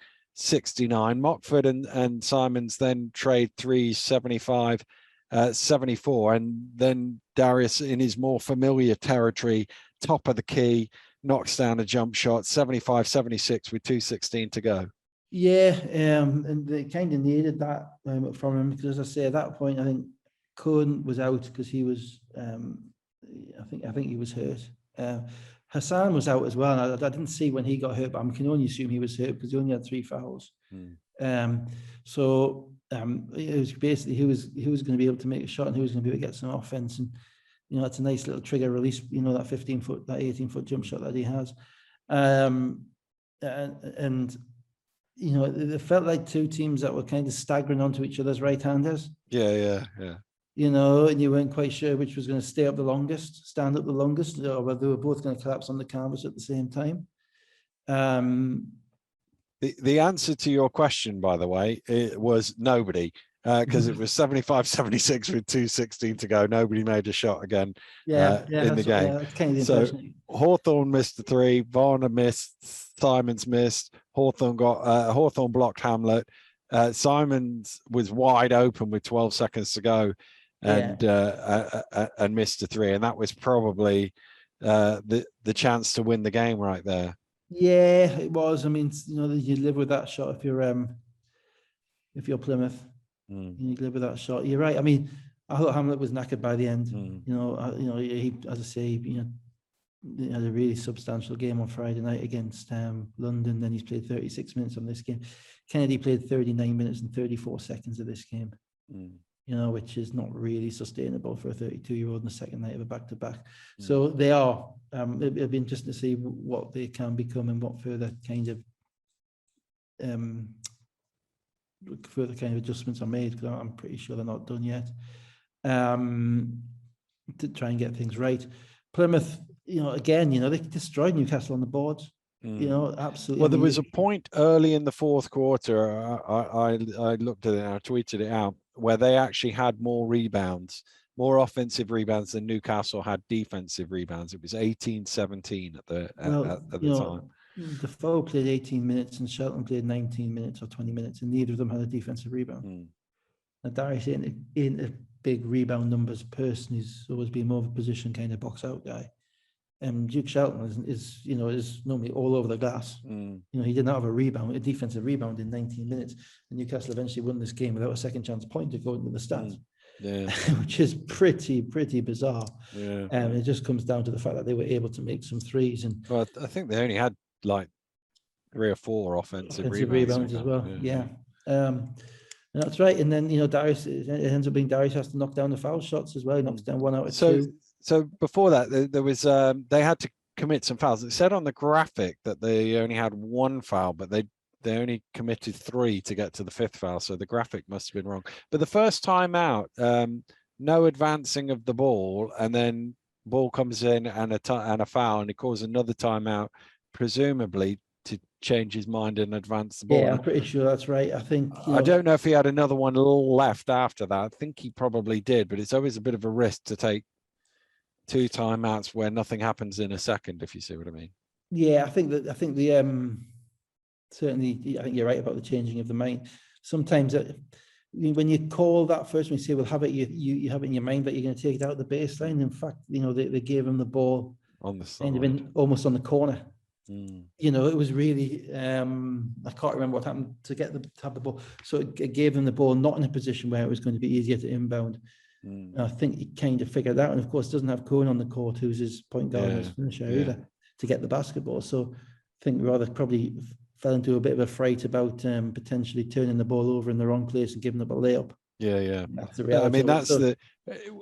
Speaker 2: Mockford and Simons then trade 3s, 75-74, and then Darius, in his more familiar territory, top of the key, knocks down a jump shot, 75-76 with 2:16 to go. Yeah, and they kind of needed that from him, because, as I say, at that point, I think Cohen was out because he was, I think he was hurt. Hassan was out as well. And I didn't see when he got hurt, but I can only assume he was hurt because he only had 3 fouls. It was basically who was going to be able to make a shot and who was going to be able to get some offense. And it's a nice little trigger release. That 15-foot, that 18-foot jump shot that he has, it felt like 2 teams that were kind of staggering onto each other's right-handers. Yeah. And you weren't quite sure which was going to stand up the longest, or whether they were both going to collapse on the canvas at the same time.
Speaker 1: The answer to your question, by the way, it was nobody, because it was 75-76 with 2:16 to go. Nobody made a shot again in the game.
Speaker 2: That's kind of
Speaker 1: so Hawthorne missed the 3, Varner missed, Simons missed. Hawthorne blocked Hamlet. Simons was wide open with 12 seconds to go, and missed a 3, and that was probably the chance to win the game right there.
Speaker 2: Yeah, it was. I mean, you live with that shot if you're Plymouth. You live with that shot. You're right. I mean, I thought Hamlet was knackered by the end. He, as I say, he had a really substantial game on Friday night against London. Then he's played 36 minutes on this game. Kennedy played 39 minutes and 34 seconds of this game. Which is not really sustainable for a 32-year-old in the second night of a back-to-back. So they are. It'll be interesting to see what they can become and what further kind of adjustments are made, because I'm pretty sure they're not done yet, to try and get things right. Plymouth, again, they destroyed Newcastle on the boards. Absolutely.
Speaker 1: Well, there was a point early in the fourth quarter, I looked at it, I tweeted it out, where they actually had more offensive rebounds than Newcastle had defensive rebounds. It was 18-17 at the time.
Speaker 2: Defoe played 18 minutes and Shelton played 19 minutes or 20 minutes, and neither of them had a defensive rebound. Now, Darius ain't a big rebound numbers person. He's always been more of a position kind of box out guy. Duke Shelton is normally all over the glass. He didn't have a defensive rebound in 19 minutes, and Newcastle eventually won this game without a second chance point according to the stats. Which is pretty bizarre. It just comes down to the fact that they were able to make some threes. And
Speaker 1: well, I think they only had like 3 or 4 offensive
Speaker 2: rebounds as well. And that's right. And then Darius, it ends up being Darius has to knock down the foul shots as well. He knocks down 1 out of 2.
Speaker 1: So before that, there was they had to commit some fouls. It said on the graphic that they only had 1 foul, but they only committed 3 to get to the 5th foul. So the graphic must have been wrong. But the first time out, no advancing of the ball, and then ball comes in and a foul, and he calls another timeout, presumably to change his mind and advance the ball.
Speaker 2: Yeah, I'm pretty sure that's right. I think
Speaker 1: I don't know if he had another one left after that. I think he probably did, but it's always a bit of a risk to take 2 timeouts where nothing happens in a second, if you see what I mean.
Speaker 2: Yeah, I think the certainly, I think you're right about the changing of the mind. Sometimes when you call that first, when you say, "Well, have it," you have it in your mind that you're going to take it out of the baseline. In fact, they gave him the ball
Speaker 1: on the side,
Speaker 2: kind of almost on the corner. It was really I can't remember what happened to have the ball. So it gave them the ball not in a position where it was going to be easier to inbound. And I think he kind of figured that out. And of course, doesn't have Cohen on the court, who's his point guard and finisher either, to get the basketball. So I think rather probably fell into a bit of a fright about potentially turning the ball over in the wrong place and giving up a layup. That's the reality.
Speaker 1: I mean,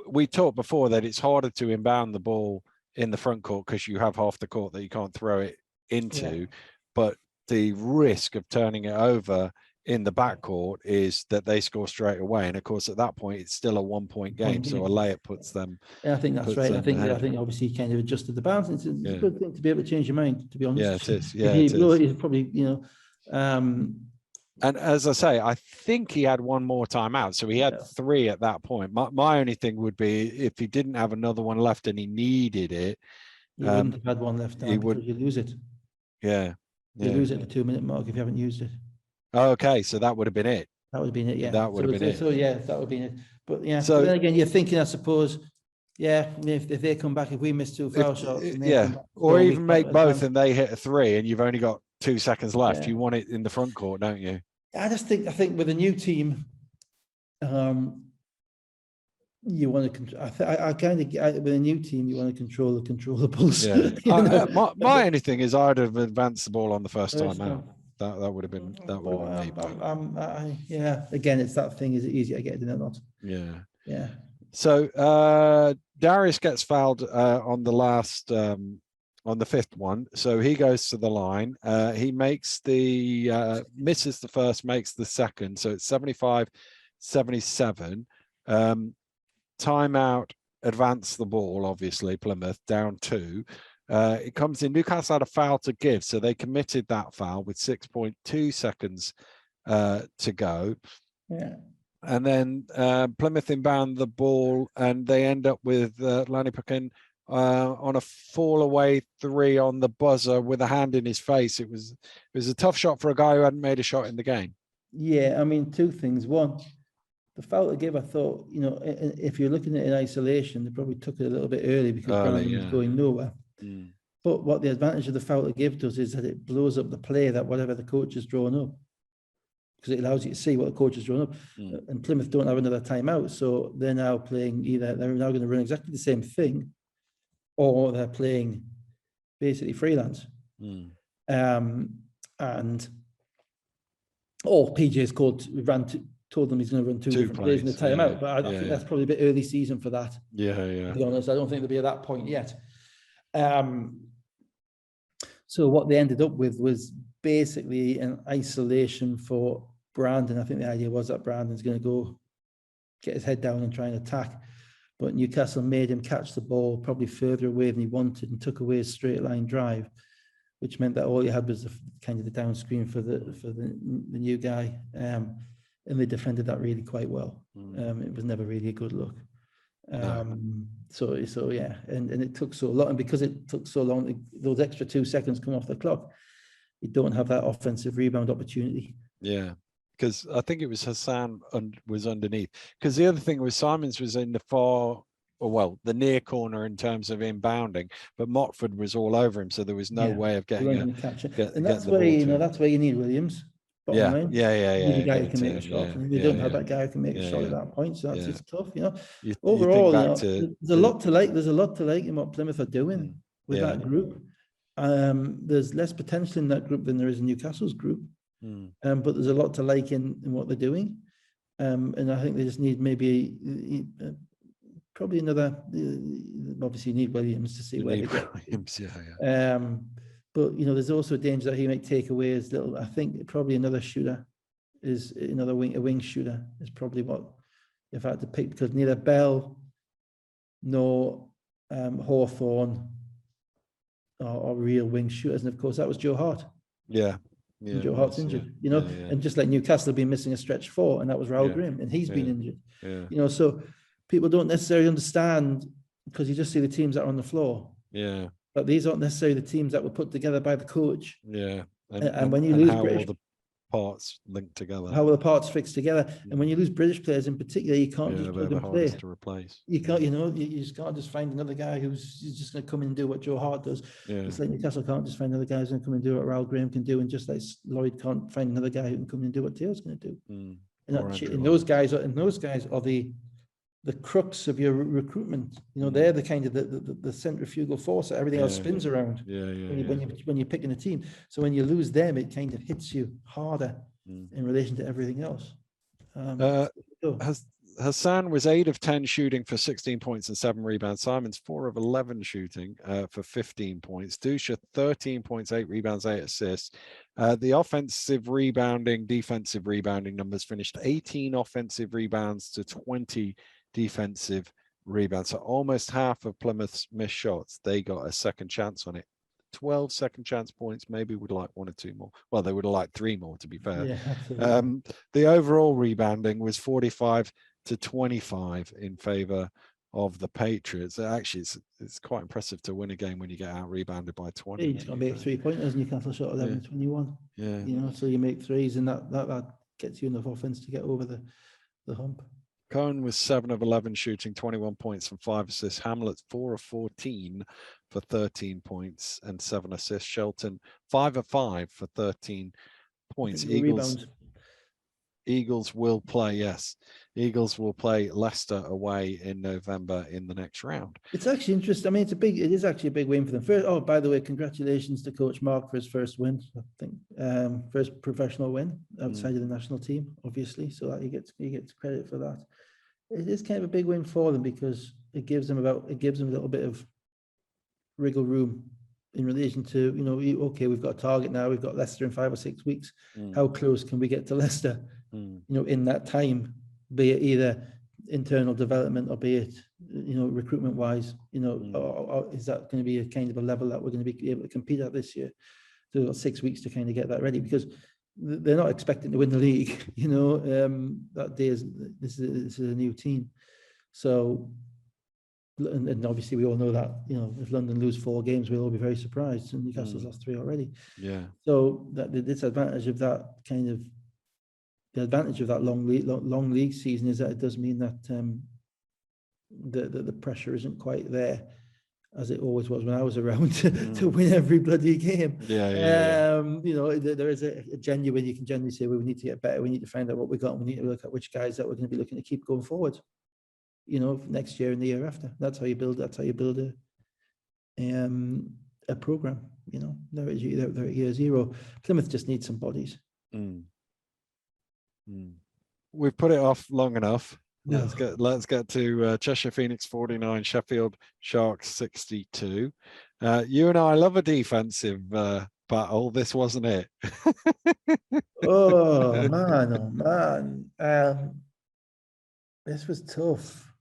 Speaker 1: we talked before that it's harder to inbound the ball in the front court because you have half the court that you can't throw it into, but the risk of turning it over in the backcourt is that they score straight away, and of course at that point it's still a 1-point game, so a layup puts them.
Speaker 2: I think that's right. I think obviously he kind of adjusted the balance. It's a good thing to be able to change your mind, to be honest.
Speaker 1: Yeah, it is.
Speaker 2: He's probably
Speaker 1: and as I say, I think he had 1 more timeout, so he had 3 at that point. My only thing would be if he didn't have another one left and he needed it,
Speaker 2: he wouldn't have had one left. He would. You lose it. You lose it at the 2-minute mark if you haven't used it.
Speaker 1: Okay, so that would have been it.
Speaker 2: That would have been it, yeah.
Speaker 1: That would have been it.
Speaker 2: So that would have been it. But but then again, you're thinking, I suppose, if they come back, if we miss 2 foul shots,
Speaker 1: or even make both and they hit a 3, and you've only got 2 seconds left. You want it in the front court, don't you?
Speaker 2: I think with a new team, you want to control. With a new team, you want to control the controllables.
Speaker 1: My only thing is I'd have advanced the ball on the first time out. That would have been me.
Speaker 2: Again, it's that thing. Is it easier to get it in or not?
Speaker 1: Yeah. So Darius gets fouled on the last on the 5th one, so he goes to the line. He makes misses the first, makes the second, so it's 75-77. Timeout, advance the ball, obviously Plymouth down 2. It comes in, Newcastle had a foul to give, so they committed that foul with 6.2 seconds to go. And then Plymouth inbound the ball, and they end up with Lanipakin on a fall away 3 on the buzzer with a hand in his face. It was a tough shot for a guy who hadn't made a shot in the game.
Speaker 2: Yeah, I mean, 2 things. One, the foul to give, I thought, if you're looking at it in isolation, they probably took it a little bit early because Brandon was going nowhere. But what the advantage of the foul to give does is that it blows up the play that whatever the coach has drawn up, because it allows you to see what the coach has drawn up. And Plymouth don't have another timeout, so they're now playing they're now going to run exactly the same thing, or they're playing basically freelance. And PJ's told them he's going to run 2 different plays in the timeout, but I think that's probably a bit early season for that. To be honest, I don't think they'll be at that point yet. So what they ended up with was basically an isolation for Brandon. I think the idea was that Brandon's going to go get his head down and try and attack, but Newcastle made him catch the ball probably further away than he wanted and took away his straight line drive, which meant that all you had was the down screen for the new guy. And they defended that really quite well. It was never really a good look. So and it took so long, and because it took so long, those extra 2 seconds come off the clock. you don't have that offensive rebound opportunity.
Speaker 1: Yeah, because I think it was Hassan was underneath. Because the other thing was Simons was in the the near corner in terms of inbounding, but Motford was all over him, so there was no way of
Speaker 2: You
Speaker 1: getting
Speaker 2: weren't going to catch it. And
Speaker 1: getting
Speaker 2: that's
Speaker 1: the
Speaker 2: where,
Speaker 1: ball
Speaker 2: you
Speaker 1: to
Speaker 2: know,
Speaker 1: him.
Speaker 2: that's where you need Williams. Bottom line. You need a guy
Speaker 1: get
Speaker 2: who
Speaker 1: it
Speaker 2: can
Speaker 1: to
Speaker 2: make a
Speaker 1: him.
Speaker 2: shot. And
Speaker 1: Yeah,
Speaker 2: you don't have that guy who can make a shot at that point. So that's it's tough, you know.
Speaker 1: You
Speaker 2: Overall,
Speaker 1: think
Speaker 2: you know,
Speaker 1: back to
Speaker 2: there's a lot to like. There's a lot to like in what Plymouth are doing with
Speaker 1: yeah.
Speaker 2: that group. There's less potential in that group than there is in Newcastle's group. But there's a lot to like in what they're doing. And I think they just need maybe probably another. Obviously, you need Williams to see where they get.
Speaker 1: Williams,
Speaker 2: But you know, there's also a danger that he might take away his little. I think probably another shooter is another wing shooter is probably what if I had to pick, because neither Bell nor Hawthorne are real wing shooters, and of course that was Joe Hart.
Speaker 1: Yeah.
Speaker 2: And Joe Hart's injured, you know, and just like Newcastle have been missing a stretch 4, and that was Raoul Graham, and he's been injured. You know, so people don't necessarily understand, because you just see the teams that are on the floor.
Speaker 1: Yeah.
Speaker 2: But these aren't necessarily the teams that were put together by the coach.
Speaker 1: Yeah.
Speaker 2: And when you lose
Speaker 1: how
Speaker 2: British
Speaker 1: all the parts linked together,
Speaker 2: how are the parts fixed together, and when you lose British players in particular, you can't just plug and play.
Speaker 1: to replace.
Speaker 2: You can't, you know, you just can't just find another guy who's just going to come in and do what Joe Hart does. It's like Newcastle can't just find another guy who's going to come and do what Raoul Graham can do, and just like Lloyd can't find another guy who can come in and do what Taylor's going to do. And those guys are the crux of your recruitment. You know, they're the kind of the centrifugal force that everything else spins around. When you're picking a team, so when you lose them, it kind of hits you harder in relation to everything else.
Speaker 1: Hassan was 8 of 10 shooting for 16 points and 7 rebounds. Simons 4 of 11 shooting for 15 points. Dusha 13 points, 8 rebounds, 8 assists. The offensive rebounding, defensive rebounding numbers finished 18 offensive rebounds to 20 defensive rebounds. So almost half of Plymouth's missed shots, they got a second chance on it. 12 second chance points, maybe would like 1 or 2 more. Well, they would have liked 3 more, to be fair. The overall rebounding was 45 to 25 in favor of the Patriots. Actually, it's quite impressive to win a game when you get out rebounded by 20.
Speaker 2: You just got to make 3-pointers. Newcastle shot 11-21. You know, so you make threes, and that gets you enough offense to get over the hump.
Speaker 1: Cohen was 7 of 11 shooting, 21 points and 5 assists. Hamlet 4 of 14 for 13 points and 7 assists. Shelton 5 of 5 for 13 points. Eagles will play, Eagles will play Leicester away in November in the next round.
Speaker 2: It's actually interesting. I mean, it is actually a big win for them. First, by the way, congratulations to Coach Mark for his first win. I think first professional win outside of the national team, obviously. So that he gets credit for that. It is kind of a big win for them, because it gives them a little bit of wriggle room in relation to, you know, okay, we've got a target now. We've got Leicester in 5 or 6 weeks. How close can we get to Leicester? You know, in that time, be it either internal development or be it, you know, recruitment wise, you know, or is that going to be a kind of a level that we're going to be able to compete at this year? So we've got 6 weeks to kind of get that ready, because they're not expecting to win the league, you know. That day this is a new team. So, and obviously we all know that, you know, if London lose 4 games, we'll all be very surprised, and Newcastle's lost 3 already. So that the disadvantage of that kind of, the advantage of that long league season is that it does mean that the pressure isn't quite there as it always was when I was around to win every bloody game. You know, there is a genuine, you can genuinely say, well, we need to get better. We need to find out what we got. And we need to look at which guys that we're going to be looking to keep going forward, you know, next year and the year after. That's how you build a program, you know. They're at year 0. Plymouth just needs some bodies.
Speaker 1: We've put it off long enough. Let's get to Cheshire Phoenix 49, Sheffield Sharks 62. You and I love a defensive battle. This wasn't it.
Speaker 2: Oh man. This was tough.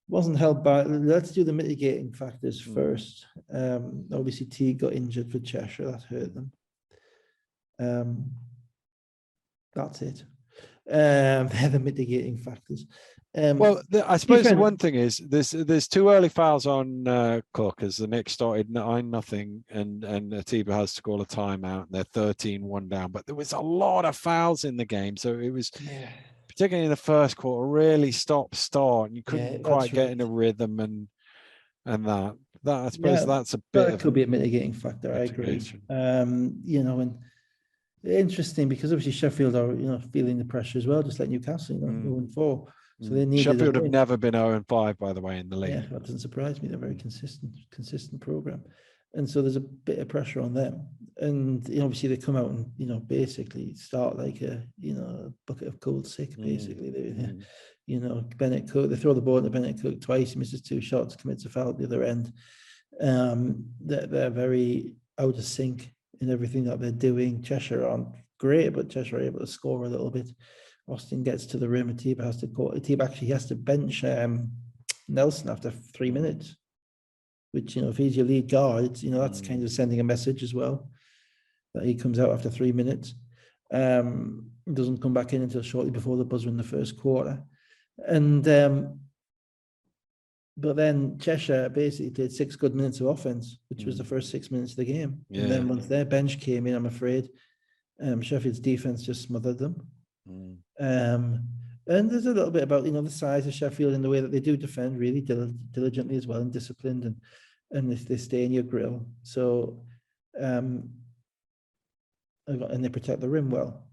Speaker 2: Wasn't held back. Let's do the mitigating factors first. Obviously T got injured for Cheshire. That hurt them. That's it. They're the mitigating factors.
Speaker 1: Well, I suppose the
Speaker 2: fair,
Speaker 1: one thing is there's two early fouls on Cook as the Knicks started 9-0 and Atiba has to call a timeout and they're 13-1 down. But there was a lot of fouls in the game, so it was particularly in the first quarter really stop-start, and you couldn't quite get in a rhythm and that. I suppose that's a bit.
Speaker 2: That could be a mitigating factor. I agree. You know, and interesting because obviously Sheffield are feeling the pressure as well, just like Newcastle, 0-4. So they needed
Speaker 1: Sheffield have never been 0-5, by the way, in the league.
Speaker 2: Yeah, that doesn't surprise me. They're very consistent program, and so there's a bit of pressure on them. And obviously they come out and basically start like a bucket of cold sick. Basically, Bennett Cook. They throw the ball into Bennett Cook twice. He misses 2 shots, commits a foul at the other end. They're very out of sync in everything that they're doing. Cheshire aren't great, but Cheshire are able to score a little bit. Austin gets to the rim. Atiba actually has to bench Nelson after 3 minutes, which, if he's your lead guard, that's kind of sending a message as well that he comes out after 3 minutes. Doesn't come back in until shortly before the buzzer in the first quarter. And but then Cheshire basically played 6 good minutes of offense, which was the first 6 minutes of the game. Yeah. And then once their bench came in, I'm afraid Sheffield's defense just smothered them. And there's a little bit about the size of Sheffield and the way that they do defend really diligently as well and disciplined, and they stay in your grill. So and they protect the rim well.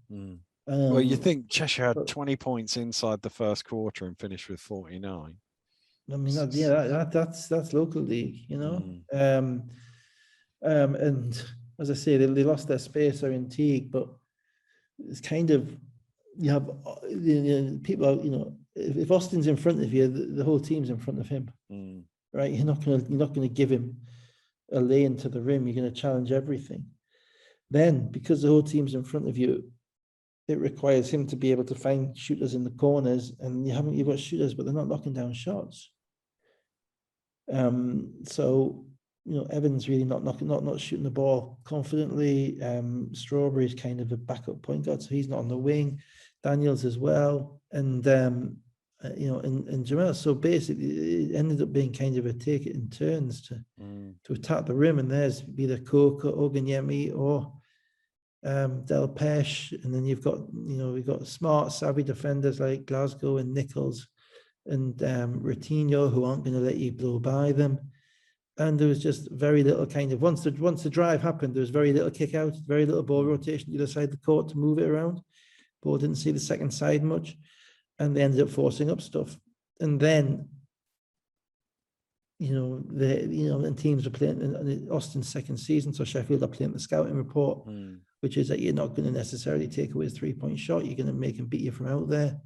Speaker 1: Well, you think Cheshire had 20 points inside the first quarter and finished with 49.
Speaker 2: I mean, that's local league, and as I say, they lost their space or in Teague, but it's kind of, you have people, if Austin's in front of you, the whole team's in front of him, right? You're not gonna give him a lane to the rim. You're gonna challenge everything. Then, because the whole team's in front of you, it requires him to be able to find shooters in the corners, and you've got shooters, but they're not knocking down shots. So Evans really not shooting the ball confidently. Strawberry's kind of a backup point guard, so he's not on the wing. Daniels as well, and and Jamal. So basically, it ended up being kind of a take it in turns to attack the rim, and there's either Cook or Oganyemi or Del Pesh, and then we've got smart, savvy defenders like Glasgow and Nichols and Ratinho, who aren't going to let you blow by them. And there was just very little kind of, once the drive happened, there was very little kick out, very little ball rotation either side of the court to move it around. Ball didn't see the second side much, and they ended up forcing up stuff. And then, and teams are playing in Austin's second season, so Sheffield are playing the scouting report, which is that you're not going to necessarily take away his 3-point shot. You're going to make him beat you from out there.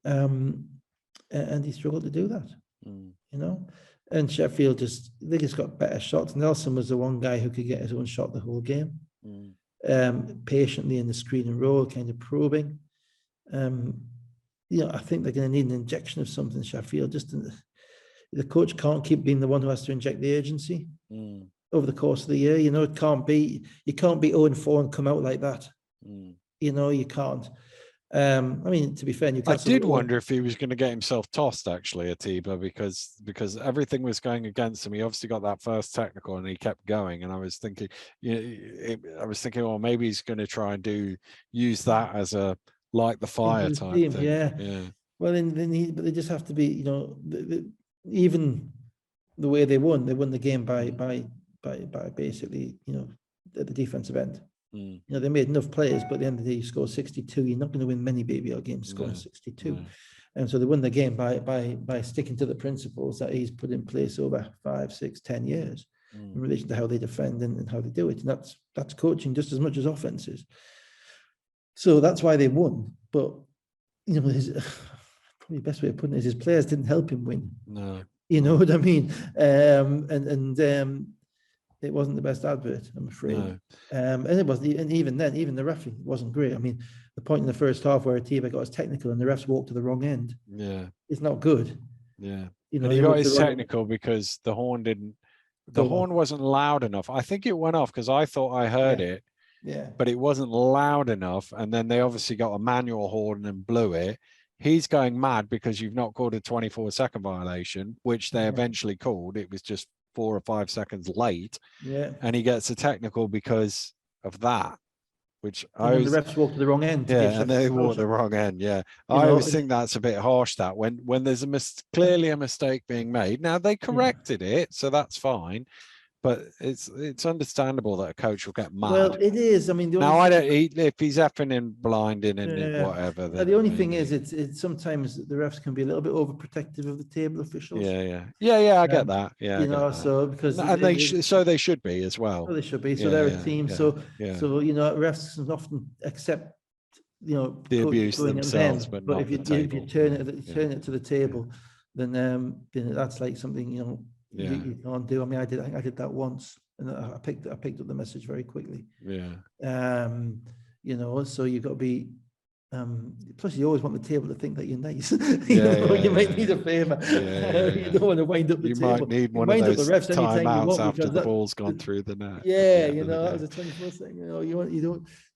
Speaker 2: And he struggled to do that, And Sheffield they just got better shots. Nelson was the one guy who could get his own shot the whole game, patiently in the screen and roll, kind of probing. I think they're going to need an injection of something, Sheffield. The coach can't keep being the one who has to inject the urgency over the course of the year. It can't be, you can't be 0-4 and come out like that. You can't. I mean, to be fair, Newcastle,
Speaker 1: I did wonder if he was going to get himself tossed, actually, Atiba, because everything was going against him. He obviously got that first technical and he kept going. And I was thinking, well, maybe he's going to try and use that as a light the fire type thing. Yeah.
Speaker 2: Well, but they just have to be, even the way they won the game by basically, at the defensive end. They made enough players, but at the end of the day, you score 62. You're not going to win many BBL games scoring 62. And so they won the game by sticking to the principles that he's put in place over 5, 6, 10 years in relation to how they defend and how they do it. And that's coaching just as much as offenses. So that's why they won. But probably the best way of putting it is his players didn't help him win.
Speaker 1: No.
Speaker 2: You know what I mean? It wasn't the best advert, I'm afraid. No. And it wasn't, and even then, even the referee wasn't great. I mean, the point in the first half where Atiba got his technical and the refs walked to the wrong end.
Speaker 1: Yeah.
Speaker 2: It's not good.
Speaker 1: Yeah. And he got his technical because the horn wasn't loud enough. I think it went off because I thought I heard it.
Speaker 2: Yeah.
Speaker 1: but it wasn't loud enough. And then they obviously got a manual horn and blew it. He's going mad because you've not called a 24-second violation, which they eventually called. It was just 4 or 5 seconds late.
Speaker 2: Yeah.
Speaker 1: And he gets a technical because of that, which
Speaker 2: And then the refs walked to the wrong end.
Speaker 1: and they walked the wrong end. Yeah. I always think that's a bit harsh, that when there's clearly a mistake being made. Now they corrected it, so that's fine. But it's understandable that a coach will get mad.
Speaker 2: Well, it is. I mean,
Speaker 1: now I don't. If he's effing and blinding and whatever. Then,
Speaker 2: the only thing is, it's sometimes the refs can be a little bit overprotective of the table officials.
Speaker 1: Yeah. I get that. Yeah,
Speaker 2: you know, so because
Speaker 1: and they should be as well.
Speaker 2: So they should be. So they're a team. So you know, refs often accept
Speaker 1: the abuse themselves, but not
Speaker 2: if you turn it to the table, then that's like something you can't do. I mean, I did that once, and I picked up the message very quickly. So you've got to be. Plus, you always want the table to think that you're nice. You might need a favour. You don't want to wind up the table.
Speaker 1: You might need one of those timeouts after the ball's gone through the net.
Speaker 2: That was a 24 second.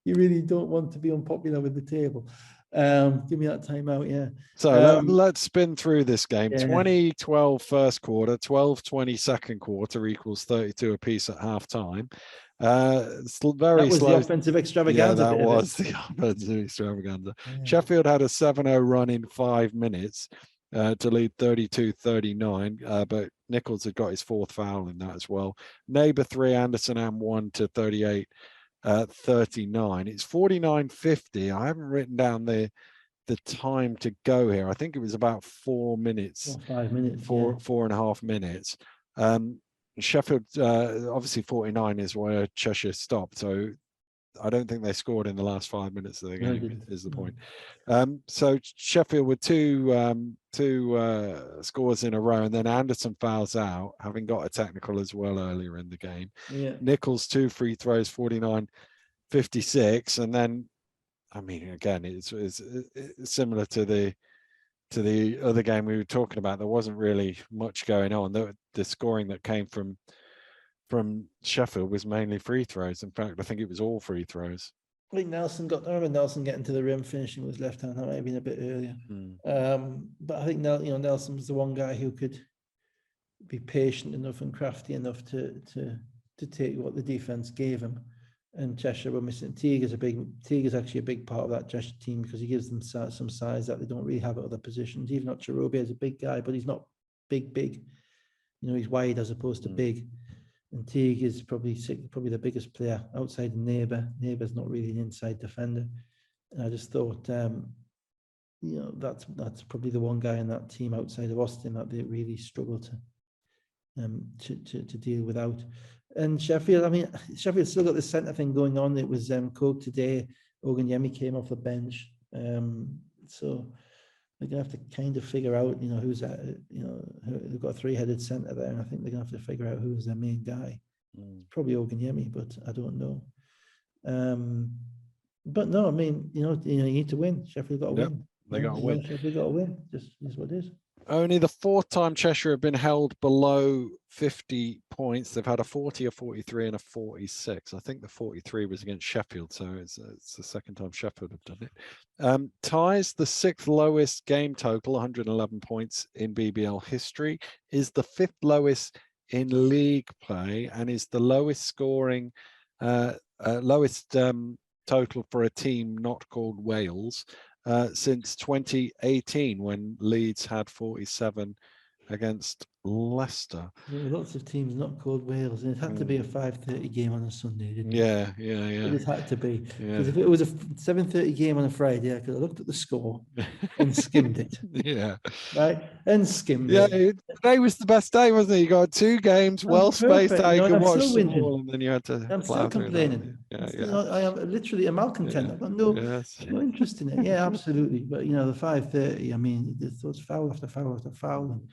Speaker 2: You really don't want to be unpopular with the table. Give me that timeout. Yeah.
Speaker 1: So let's spin through this game. 20-12 first quarter, 12-20 second quarter equals 32 apiece at half time. It's very slow.
Speaker 2: The offensive extravaganza.
Speaker 1: That was the offensive extravaganza. Sheffield had a 7-0 run in 5 minutes to lead 32-39, but Nichols had got his 4th foul in that as well. Neighbour 3, Anderson and 1 to 38-39. It's 49:50. I haven't written down the time to go here. I think it was about 4 minutes.
Speaker 2: 5 minutes.
Speaker 1: 4.5 minutes. Sheffield, obviously 49 is where Cheshire stopped. So I don't think they scored in the last 5 minutes of the game, is the point. So Sheffield with two scores in a row, and then Anderson fouls out, having got a technical as well earlier in the game. Nichols 2 free throws, 49-56. And then, I mean, again, it's similar to the other game we were talking about. There wasn't really much going on. The scoring that came from Sheffield was mainly free throws. In fact, I think it was all free throws.
Speaker 2: I think Nelson getting to the rim, finishing with his left hand. That might have been a bit earlier. But I think Nelson was the one guy who could be patient enough and crafty enough to take what the defense gave him. And Cheshire were missing. Teague is actually a big part of that Cheshire team because he gives them some size that they don't really have at other positions. Even not Cherobi is a big guy, but he's not big. He's wide as opposed to big. And Teague is probably the biggest player outside of Neighbour. Neighbour's not really an inside defender. And I just thought, that's probably the one guy in that team outside of Austin that they really struggle to deal without. And Sheffield still got the centre thing going on. It was Coke today. Oganyemi came off the bench. So they're going to have to kind of figure out, who's that. They've got a 3-headed centre there, and I think they're going to have to figure out who's their main guy. Probably Oganyemi, but I don't know. But no, I mean, you need to win. Sheffield got to win.
Speaker 1: They got to win.
Speaker 2: Sheffield got to win. Just is what it is.
Speaker 1: Only the 4th time Cheshire have been held below 50 points. They've had a 40, a 43, and a 46. I think the 43 was against Sheffield, so it's the 2nd time Sheffield have done it. Ties the 6th lowest game total, 111 points in BBL history, is the 5th lowest in league play, and is the lowest scoring, lowest total for a team not called Wales. Since 2018, when Leeds had 47 against Leicester.
Speaker 2: There were lots of teams not called Wales, and it had to be a 5:30 game on a Sunday, didn't it?
Speaker 1: Yeah.
Speaker 2: It just had to be. Because if it was a 7:30 game on a Friday, I could have looked at the score and skimmed it. Right? And skimmed it.
Speaker 1: Today was the best day, wasn't it? You got 2 games, well spaced out, you could watch them all, and then you had to.
Speaker 2: I'm still complaining. I am literally a malcontent. I've got no interest in it. Yeah, absolutely. But the 5:30, I mean, those foul after foul after foul, and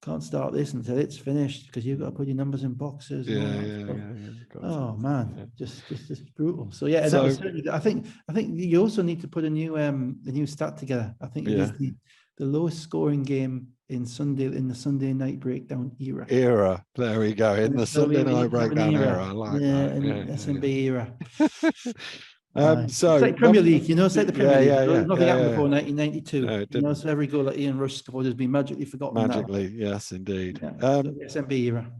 Speaker 2: can't start this until it's finished because you've got to put your numbers in boxes. Oh man, just brutal. So that was certainly, I think you also need to put a new stat together. I think it is the lowest scoring game in the Sunday night breakdown era.
Speaker 1: There we go. In the Sunday night breakdown era. I like that.
Speaker 2: In SMB era.
Speaker 1: So
Speaker 2: it's like Premier League, it's like the Premier League. Nothing happened before 1992.
Speaker 1: No,
Speaker 2: so every goal that Ian Rush scored has been magically forgotten.
Speaker 1: Magically, yes, indeed.
Speaker 2: SMB era.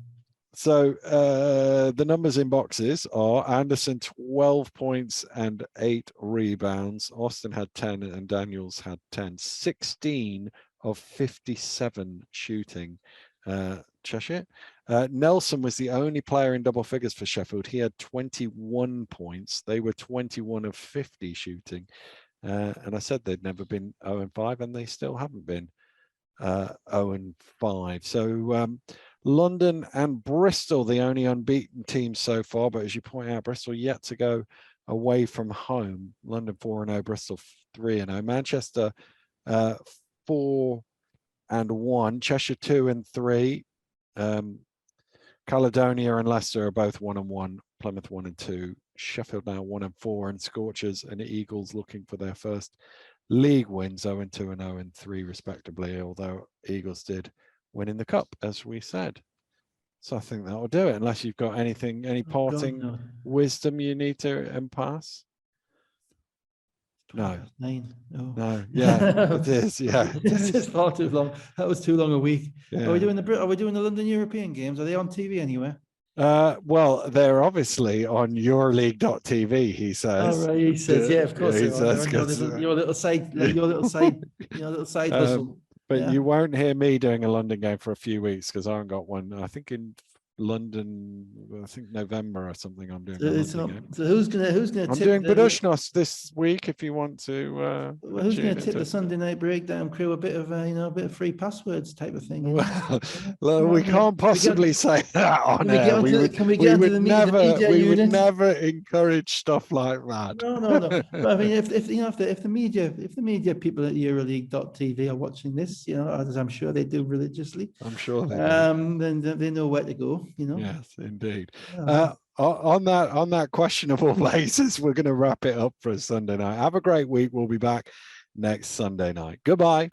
Speaker 1: So the numbers in boxes are Anderson 12 points and 8 rebounds. Austin had 10 and Daniels had 10. 16 of 57 shooting. Cheshire. Nelson was the only player in double figures for Sheffield. He had 21 points. They were 21 of 50 shooting. And I said they'd never been 0-5, and they still haven't been 0-5. So London and Bristol, the only unbeaten teams so far. But as you point out, Bristol yet to go away from home. London 4-0, Bristol 3-0. Manchester 4-1, Cheshire 2-3. Caledonia and Leicester are both 1-1. Plymouth 1-2. Sheffield now 1-4, and Scorchers and Eagles looking for their first league wins, 0-2 and 0-3 respectively. Although Eagles did win in the cup, as we said. So I think that will do it. Unless you've got any parting wisdom you need to impasse. No. No. Yeah, it is. Yeah,
Speaker 2: this is far too long. That was too long a week.
Speaker 1: Yeah.
Speaker 2: Are we doing the London European games? Are they on TV anywhere?
Speaker 1: Well, they're obviously on yourleague.tv, he says.
Speaker 2: Oh, right, he says, yeah, of course.
Speaker 1: Yeah, he says,
Speaker 2: your little side hustle.
Speaker 1: But you won't hear me doing a London game for a few weeks because I haven't got one. I think in London, I think November or something. I'm doing.
Speaker 2: So who's gonna?
Speaker 1: I'm doing Budushnos this week. If you want to.
Speaker 2: Who's going to tip the Sunday night breakdown crew a bit of free passwords type of thing?
Speaker 1: Well, we can't possibly say that on air. We would never encourage stuff like that.
Speaker 2: No. But I mean, if the media people at Euroleague.tv are watching this, as I'm sure they do religiously,
Speaker 1: I'm sure they do.
Speaker 2: Then they know where to go.
Speaker 1: Yes, indeed. On that questionable basis, we're going to wrap it up for a Sunday night. Have a great week. We'll be back next Sunday night. Goodbye.